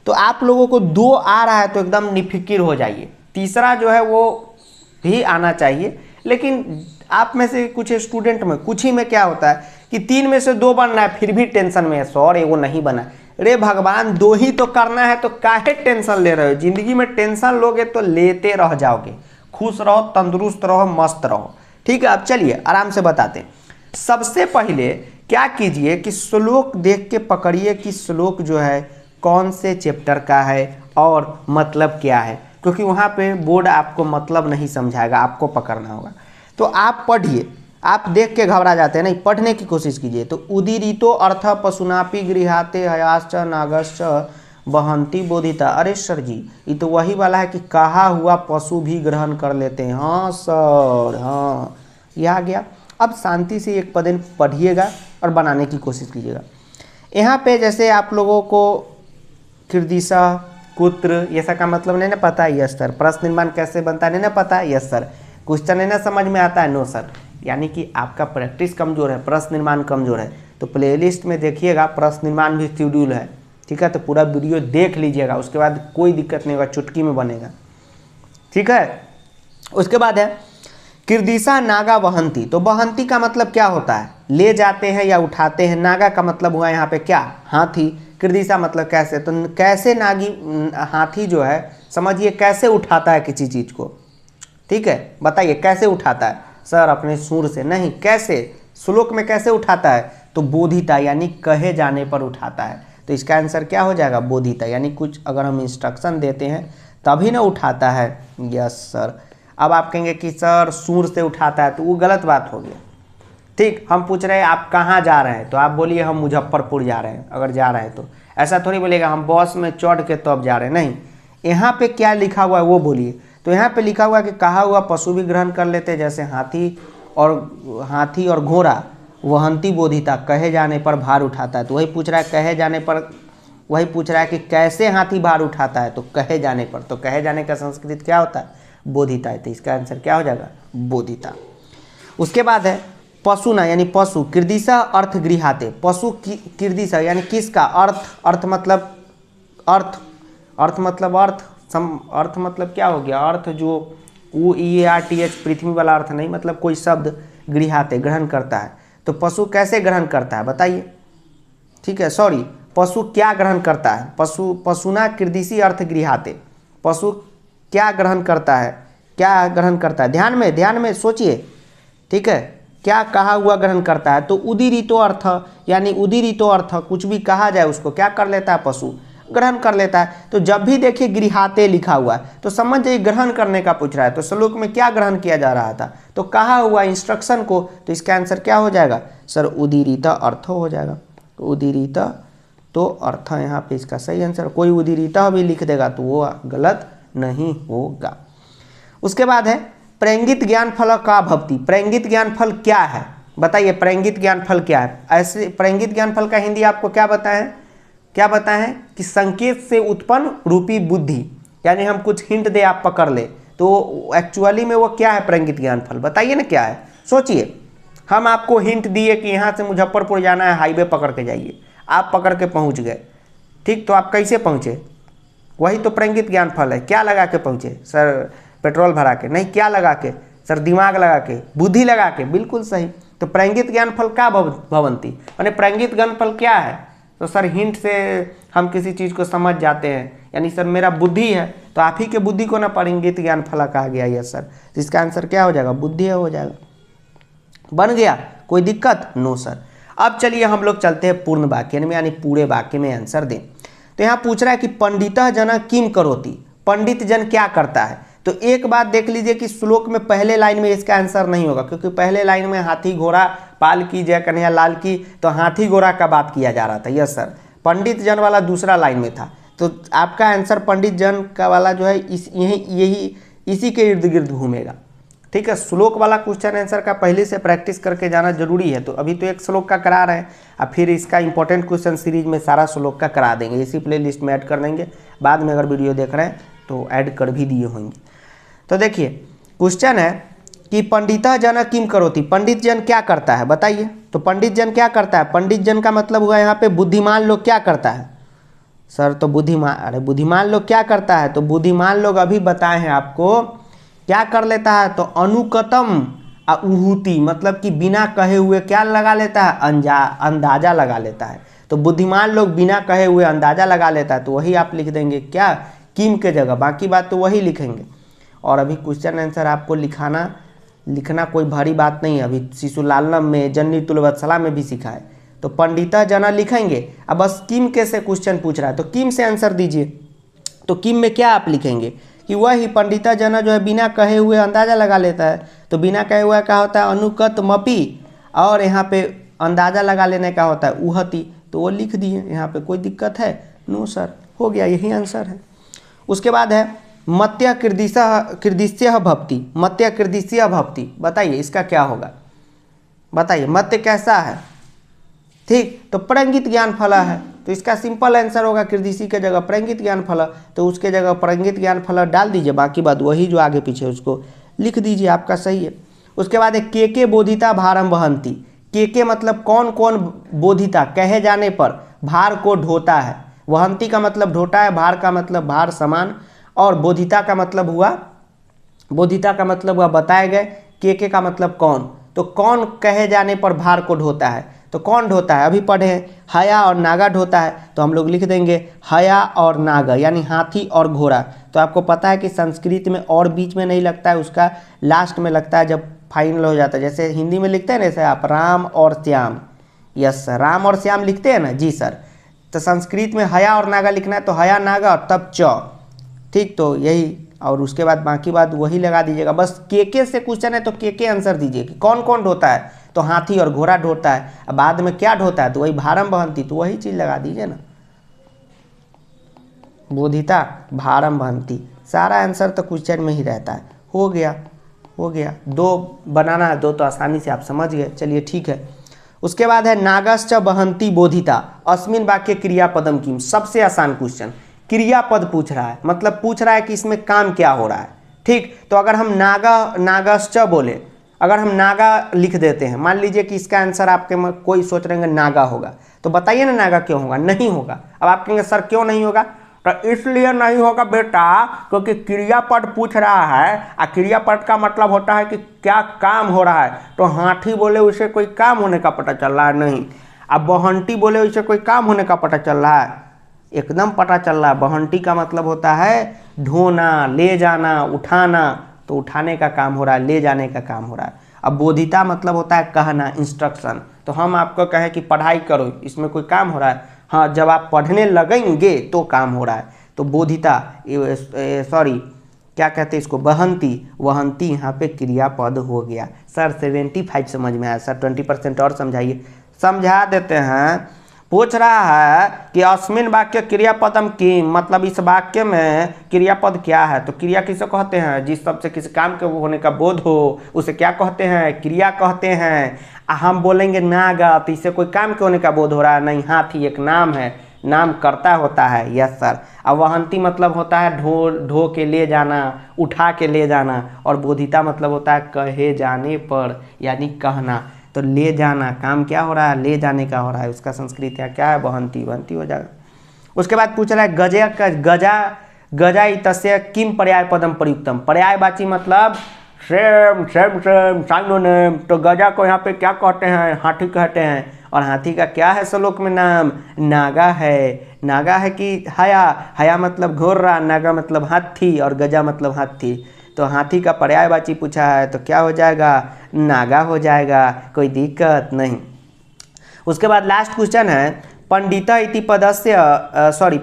तो आप लोगों को 2 आ रहा है तो एकदम निफिकिर हो जाइए। तीसरा जो है वो भी आना चाहिए, लेकिन आप में से कुछ स्टूडेंट में कुछ ही में क्या होता है कि 3 में से 2 बनना है, फिर भी टेंशन में है, सर वो नहीं बना। रे भगवान, 2 ही तो करना है तो काहे टेंशन ले रहे हो? जिंदगी में टेंशन लोगे तो लेते रह जाओगे। खुश रहो, तंदुरुस्त रहो, मस्त रहो। ठीक है। अब चलिए आराम से बताते हैं। सबसे पहले क्या कीजिए कि श्लोक देख के पकड़िए कि श्लोक जो है कौन से चैप्टर का है और मतलब क्या है, क्योंकि वहाँ पे बोर्ड आपको मतलब नहीं समझाएगा, आपको पकड़ना होगा। तो आप पढ़िए, आप देख के घबरा जाते हैं, नहीं पढ़ने की कोशिश कीजिए। तो उदीरितो अर्थ पशुनापि गृहाते हयाश्च नागश्च बहंती बोधिता। अरे सर जी, ये तो वही वाला है कि कहा हुआ पशु भी ग्रहण कर लेते हैं। हाँ सर, हाँ ये आ गया। अब शांति से एक पदेन पढ़िएगा और बनाने की कोशिश कीजिएगा। यहाँ पे जैसे आप लोगों को कीर्दिशा कुत्र, ये सब का मतलब नहीं ना पता है? Yes sir. प्रश्न निर्माण कैसे बनता है नहीं ना पता है? Yes sir. क्वेश्चन नहीं ना समझ में आता है? No sir. यानी कि आपका प्रैक्टिस कमजोर है, प्रश्न निर्माण कमजोर है, तो प्लेलिस्ट में देखिएगा प्रश्न निर्माण भी शेड्यूल है, ठीक है? तो पूरा वीडियो देख लीजिएगा, उसके बाद कोई दिक्कत नहीं होगा, चुटकी में बनेगा, ठीक है? उसके बाद है कीर्दिशा नागा वहंती। तो वहंती का मतलब क्या होता है? ले जाते हैं या उठाते हैं। नागा का मतलब हुआ यहाँ पे क्या? हाथी। कीर्दिशा मतलब कैसे, तो कैसे नागी हाथी जो है समझिए कैसे उठाता है किसी चीज़ को, ठीक है? बताइए कैसे उठाता है? सर अपने सूर से नहीं, कैसे? श्लोक में कैसे उठाता है? तो बोधिता यानी कहे जाने पर उठाता है। तो इसका आंसर क्या हो जाएगा? बोधिता। यानी कुछ अगर हम इंस्ट्रक्शन देते हैं तभी ना उठाता है। Yes sir. अब आप कहेंगे कि सर सूर से उठाता है, तो वो गलत बात हो गया, ठीक? हम पूछ रहे हैं आप कहाँ जा रहे हैं, तो आप बोलिए हम मुजफ्फरपुर जा रहे हैं। अगर जा रहे हैं तो ऐसा थोड़ी बोलेगा हम बस में चढ़ के तो अब जा रहे हैं, नहीं। यहाँ पे क्या लिखा हुआ है वो बोलिए। तो यहाँ पे लिखा हुआ है कि कहा हुआ पशु भी ग्रहण कर लेते हैं, जैसे हाथी और घोड़ा। वहंती बोधिता, कहे जाने पर भार उठाता है। तो वही पूछ रहा है कहे जाने पर, वही पूछ रहा है कि कैसे हाथी भार उठाता है, तो कहे जाने पर। तो कहे जाने का संस्कृत क्या होता है? बोधिता है। तो इसका आंसर क्या हो जाएगा? बोधिता। उसके बाद है पशुना यानी पशु। कीर्दिशा अर्थ गृहाते। पशु कीर्दिशा यानी किसका? अर्थ मतलब अर्थ मतलब अर्थ मतलब क्या हो गया? अर्थ जो UEARTH पृथ्वी वाला अर्थ नहीं, मतलब कोई शब्द गृहाते ग्रहण करता है। तो पशु कैसे ग्रहण करता है बताइए, ठीक है? सॉरी, पशु क्या ग्रहण करता है? पशुना कीर्दिशी अर्थ गृहाते। पशु क्या ग्रहण करता है? क्या ग्रहण करता है? ध्यान में सोचिए, ठीक है? क्या कहा हुआ ग्रहण करता है? तो उदीरितो अर्थ, यानी उदीरितो अर्थ कुछ भी कहा जाए उसको क्या कर लेता है? पशु ग्रहण कर लेता है। तो जब भी देखिए गृहाते लिखा हुआ है तो समझ जाइए ग्रहण करने का पूछ रहा है। तो श्लोक में क्या ग्रहण किया जा रहा था? तो कहा हुआ इंस्ट्रक्शन को। तो इसका आंसर क्या हो जाएगा? सर उदीरित अर्थ हो जाएगा। तो उदीरित तो अर्थ यहाँ पे इसका सही आंसर। कोई उदीरित भी लिख देगा तो वो गलत नहीं होगा। उसके बाद है प्रैंगित ज्ञान फल का भक्ति। प्रैंगित ज्ञान फल क्या है बताइए? प्रैंगित ज्ञान फल क्या है? ऐसे प्रैंगित ज्ञान फल का हिंदी आपको क्या बताएं? क्या बताएं कि संकेत से उत्पन्न रूपी बुद्धि, यानी हम कुछ हिंट दे आप पकड़ ले, तो एक्चुअली में वो क्या है? प्रैंगित ज्ञान फल बताइए ना क्या है? सोचिए, हम आपको हिंट दिए कि यहाँ से मुजफ्फरपुर जाना है, हाईवे पकड़ के जाइए, आप पकड़ के पहुँच गए, ठीक? तो आप कैसे पहुँचे? वही तो प्रैंगित ज्ञान फल है। क्या लगा के पहुँचे? सर पेट्रोल भरा के नहीं, क्या लगा के? सर दिमाग लगा के, बुद्धि लगा के। बिल्कुल सही। तो प्रैंगित ज्ञान फल का भवंती, यानी प्रैंगित ज्ञान फल क्या है? तो सर हिंट से हम किसी चीज़ को समझ जाते हैं, यानी सर मेरा बुद्धि है तो आप ही के बुद्धि को ना प्रैंगित ज्ञान फल कहा गया। Yes sir. तो इसका आंसर क्या हो जाएगा? बुद्धि हो जाएगा। बन गया? कोई दिक्कत? No sir. अब चलिए हम लोग चलते हैं पूर्ण वाक्य में, यानी पूरे वाक्य में आंसर दें। तो यहाँ पूछ रहा है कि पंडितः जन किम करोति। पंडित जन क्या करता है? तो एक बात देख लीजिए कि श्लोक में पहले लाइन में इसका आंसर नहीं होगा, क्योंकि पहले लाइन में हाथी घोड़ा पाल की जय कन्हैया लाल की, तो हाथी घोड़ा का बात किया जा रहा था। Yes sir. पंडित जन वाला दूसरा लाइन में था, तो आपका आंसर पंडित जन का वाला जो है यही इसी के इर्द गिर्द घूमेगा, ठीक है? श्लोक वाला क्वेश्चन आंसर का पहले से प्रैक्टिस करके जाना जरूरी है। तो अभी तो एक श्लोक का करा रहे हैं, अब फिर इसका इंपॉर्टेंट क्वेश्चन सीरीज में सारा श्लोक का करा देंगे, इसी प्ले लिस्ट में ऐड कर देंगे। बाद में अगर वीडियो देख रहे हैं तो ऐड कर भी दिए होंगे। तो देखिए क्वेश्चन है कि पंडिता जन किम करोति। पंडित जन क्या करता है बताइए? तो पंडित जन क्या करता है? पंडित जन का मतलब हुआ यहाँ पे बुद्धिमान लोग क्या करता है? सर तो बुद्धिमान लोग क्या करता है? तो बुद्धिमान लोग अभी बताए हैं आपको क्या कर लेता है? तो अनुकतम उहुति, मतलब कि बिना कहे हुए क्या लगा लेता है? अंदाजा लगा लेता है। तो बुद्धिमान लोग बिना कहे हुए अंदाजा लगा लेता है, तो वही आप लिख देंगे क्या? किम के जगह, बाकी बात तो वही लिखेंगे। और अभी क्वेश्चन आंसर आपको लिखना कोई भारी बात नहीं है, अभी शिशुलालम में जन्नी तुलवत्सला में भी सिखा है। तो पंडिता जना लिखेंगे। अब बस किम के से क्वेश्चन पूछ रहा है, तो किम से आंसर दीजिए। तो किम में क्या आप लिखेंगे कि वही पंडिता जना जो है बिना कहे हुए अंदाजा लगा लेता है। तो बिना कहे हुए क्या होता है? अनुकत मपी, और यहाँ पे अंदाजा लगा लेने का होता है उहति, तो वो लिख दिए। यहाँ पे कोई दिक्कत है? नो सर, हो गया, यही आंसर है। उसके बाद है मत्य कृदिश्य भक्ति। मत्य कृदिश्य भक्ति बताइए इसका क्या होगा? बताइए मत्य कैसा है? ठीक, तो प्रैंगित ज्ञान फला है। तो इसका सिंपल आंसर होगा कृदिशी के जगह प्रंगित ज्ञानफल, तो उसके जगह प्रंगित ज्ञानफल डाल दीजिए, बाकी बात वही जो आगे पीछे उसको लिख दीजिए, आपका सही है। उसके बाद एक के बोधिता भारम वहंती। के मतलब कौन कौन बोधिता कहे जाने पर भार को ढोता है। वहंती का मतलब ढोता है, भार का मतलब भार समान, और बोधिता का मतलब हुआ बताए गए, के का मतलब कौन, तो कौन कहे जाने पर भार को ढोता है, तो कौन ढोता है, अभी पढ़े हैं हया और नागा ढोता है, तो हम लोग लिख देंगे हया और नागा, यानी हाथी और घोड़ा। तो आपको पता है कि संस्कृत में और बीच में नहीं लगता है, उसका लास्ट में लगता है जब फाइनल हो जाता है। जैसे हिंदी में लिखते हैं ना, जैसे आप राम और श्याम, यस राम और श्याम लिखते हैं ना, जी सर। तो संस्कृत में हया और नागा लिखना है, तो हया नागा और तब च, ठीक, तो यही, और उसके बाद बाकी बात वही लगा दीजिएगा। बस के से क्वेश्चन है तो के आंसर दीजिए कि कौन कौन ढोता है, तो हाथी और घोड़ा ढोता है। अब बाद में क्या ढोता है, तो वही भारम वहंती, तो वही चीज लगा दीजिए ना, बोधिता भारम वहंती, सारा आंसर तो क्वेश्चन में ही रहता है। हो गया, दो बनाना है, दो तो आसानी से आप समझ गए, चलिए ठीक है। उसके बाद है नागश्च वहंती बोधिता अस्मिन वाक्य क्रियापदम किम। सबसे आसान क्वेश्चन, क्रियापद पूछ रहा है, मतलब पूछ रहा है कि इसमें काम क्या हो रहा है, ठीक। तो अगर हम नागश्च बोले, अगर हम नागा लिख देते हैं, मान लीजिए कि इसका आंसर आपके कोई सोच रहे हैं नागा होगा, तो बताइए ना नागा क्यों होगा, नहीं होगा। अब आप कहेंगे सर क्यों नहीं होगा, तो इसलिए नहीं होगा बेटा क्योंकि क्रियापद पूछ रहा है, और क्रियापद का मतलब होता है कि क्या काम हो रहा है। तो हाथी बोले उसे कोई काम होने का पता चल रहा है, नहीं। अब बहंटी बोले उसे कोई काम होने का पता चल रहा है, एकदम पता चल रहा है। बहंटी का मतलब होता है ढोना, ले जाना, उठाना, तो उठाने का काम हो रहा है, ले जाने का काम हो रहा है। अब बोधिता मतलब होता है कहना, इंस्ट्रक्शन। तो हम आपको कहें कि पढ़ाई करो, इसमें कोई काम हो रहा है, हाँ जब आप पढ़ने लगेंगे तो काम हो रहा है। तो बोधिता, सॉरी क्या कहते हैं इसको, वहंती यहाँ पे क्रियापद हो गया। सर 75 समझ में आया, सर 20% और समझाइए। समझा देते हैं। पूछ रहा है कि अस्मिन वाक्य क्रियापदम की, मतलब इस वाक्य में क्रियापद क्या है। तो क्रिया किसे कहते हैं, जिस शब्द से किसी काम के होने का बोध हो उसे क्या कहते हैं, क्रिया कहते हैं। हम बोलेंगे नागा, तो इससे कोई काम के होने का बोध हो रहा है, नहीं। हाथी एक नाम है, नाम करता होता है, यस सर। अब वहंती मतलब होता है ढो के ले जाना, उठा के ले जाना, और बोधिता मतलब होता है कहे जाने पर, यानी कहना। तो ले जाना, काम क्या हो रहा है, ले जाने का हो रहा है, उसका संस्कृत क्या है, वहंती हो जाएगा। उसके बाद पूछ रहा है गजा इतस्य किम पर्याय पदम प्रयुक्तम। पर्यायवाची मतलब सेम साइनोनिम। तो गजा को यहाँ पे क्या कहते हैं, हाथी कहते हैं, और हाथी का क्या है श्लोक में नाम, नागा है। नागा है कि हया मतलब घोड़ा, नागा मतलब हाथी, और गजा मतलब हाथी। तो हाथी का पर्यायवाची पूछा है, तो क्या हो जाएगा, नागा हो जाएगा, कोई दिक्कत नहीं। उसके बाद लास्ट क्वेश्चन है पंडित इति पदस्य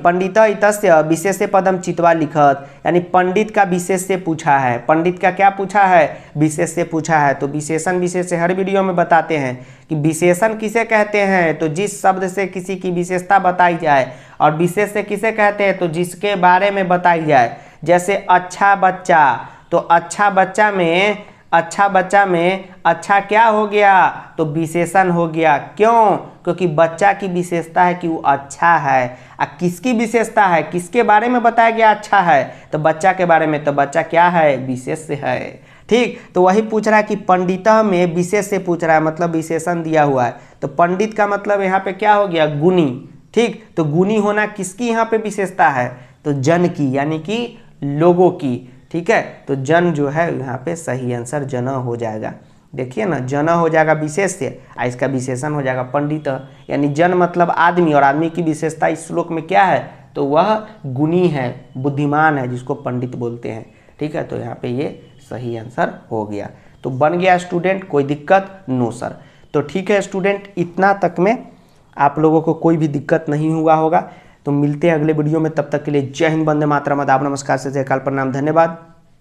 पंडित इतस्य विशेष पदम चित्वा लिखत, यानी पंडित का विशेष से पूछा है। पंडित का क्या पूछा है, विशेष से पूछा है। तो विशेषण विशेष से हर वीडियो में बताते हैं कि विशेषण किसे कहते हैं, तो जिस शब्द से किसी की विशेषता बताई जाए, और विशेष से किसे कहते हैं, तो जिसके बारे में बताई जाए। जैसे अच्छा बच्चा, तो अच्छा बच्चा में अच्छा क्या हो गया, तो विशेषण हो गया। क्यों, क्योंकि बच्चा की विशेषता है कि वो अच्छा है। किसकी विशेषता है, किसके बारे में बताया गया अच्छा है, तो बच्चा के बारे में। तो बच्चा क्या है, विशेष है, ठीक। तो वही पूछ रहा है कि पंडित में विशेष से पूछ रहा है, मतलब विशेषण दिया हुआ है। तो पंडित का मतलब यहाँ पे क्या हो गया, गुणी, ठीक। तो गुणी होना किसकी यहाँ पे विशेषता है, तो जन की, यानी कि लोगों की, ठीक है। तो जन जो है यहाँ पे सही आंसर जन हो जाएगा। देखिए ना, जन हो जाएगा विशेष से, इसका विशेषण हो जाएगा पंडित, यानी जन मतलब आदमी, और आदमी की विशेषता इस श्लोक में क्या है, तो वह गुणी है, बुद्धिमान है, जिसको पंडित बोलते हैं, ठीक है। तो यहाँ पे ये सही आंसर हो गया। तो बन गया स्टूडेंट, कोई दिक्कत नो सर। तो ठीक है स्टूडेंट, इतना तक में आप लोगों को कोई भी दिक्कत नहीं हुआ होगा। तो मिलते हैं अगले वीडियो में, तब तक के लिए जय हिंद, वंदे मातरम, आदाब, नमस्कार, सत श्री अकाल, प्रणाम, धन्यवाद।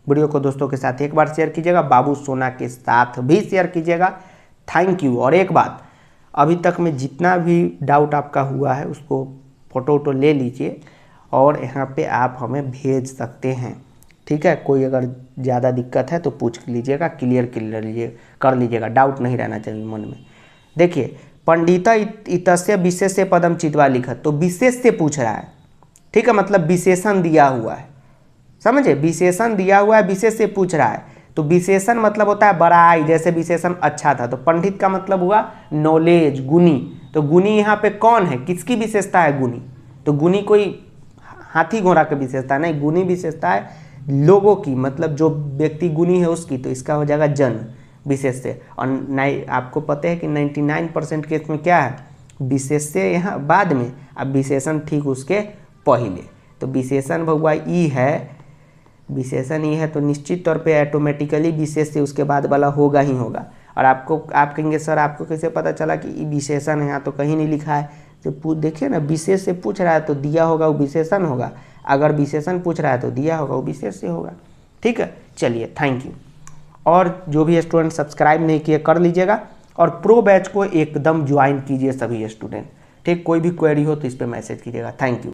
वीडियो को दोस्तों के साथ एक बार शेयर कीजिएगा, बाबू सोना के साथ भी शेयर कीजिएगा। Thank you. और एक बात, अभी तक में जितना भी डाउट आपका हुआ है उसको फोटो ले लीजिए, और यहाँ पे आप हमें भेज सकते हैं, ठीक है। कोई अगर ज़्यादा दिक्कत है तो पूछ लीजिएगा, क्लियर कर लीजिएगा, डाउट नहीं रहना चाहिए मन में। देखिए पंडिता इतस्य विशेष्य पदम चित्वा लिखत, तो विशेष से पूछ रहा है, ठीक है, मतलब विशेषण दिया हुआ है, समझे, विशेषण दिया हुआ है, विशेष से पूछ रहा है। तो विशेषण मतलब होता है बड़ाई, जैसे विशेषण अच्छा था, तो पंडित का मतलब हुआ नॉलेज, गुणी। तो गुणी यहाँ पे कौन है, किसकी विशेषता है गुणी, तो गुणी कोई हाथी घोड़ा की विशेषता नहीं, गुणी विशेषता है लोगों की, मतलब जो व्यक्ति गुणी है उसकी, तो इसका हो जाएगा जन विशेष से। और आपको पता है कि 99% केस में क्या है, विशेष से यहाँ बाद में, अब विशेषण ठीक उसके पहले। तो विशेषण भगवा ई है, विशेषण ई है, तो निश्चित तौर पे ऑटोमेटिकली विशेष से उसके बाद वाला होगा ही होगा। और आप कहेंगे सर आपको कैसे पता चला कि ई विशेषण है, यहाँ तो कहीं नहीं लिखा है। तो देखिए ना, विशेष से पूछ रहा है तो दिया होगा वो विशेषण होगा, अगर विशेषण पूछ रहा है तो दिया होगा वो विशेष से होगा। ठीक है, चलिए थैंक यू। और जो भी स्टूडेंट सब्सक्राइब नहीं किए कर लीजिएगा, और प्रो बैच को एकदम ज्वाइन कीजिए सभी स्टूडेंट, ठीक। कोई भी क्वेरी हो तो इस पर मैसेज कीजिएगा। Thank you.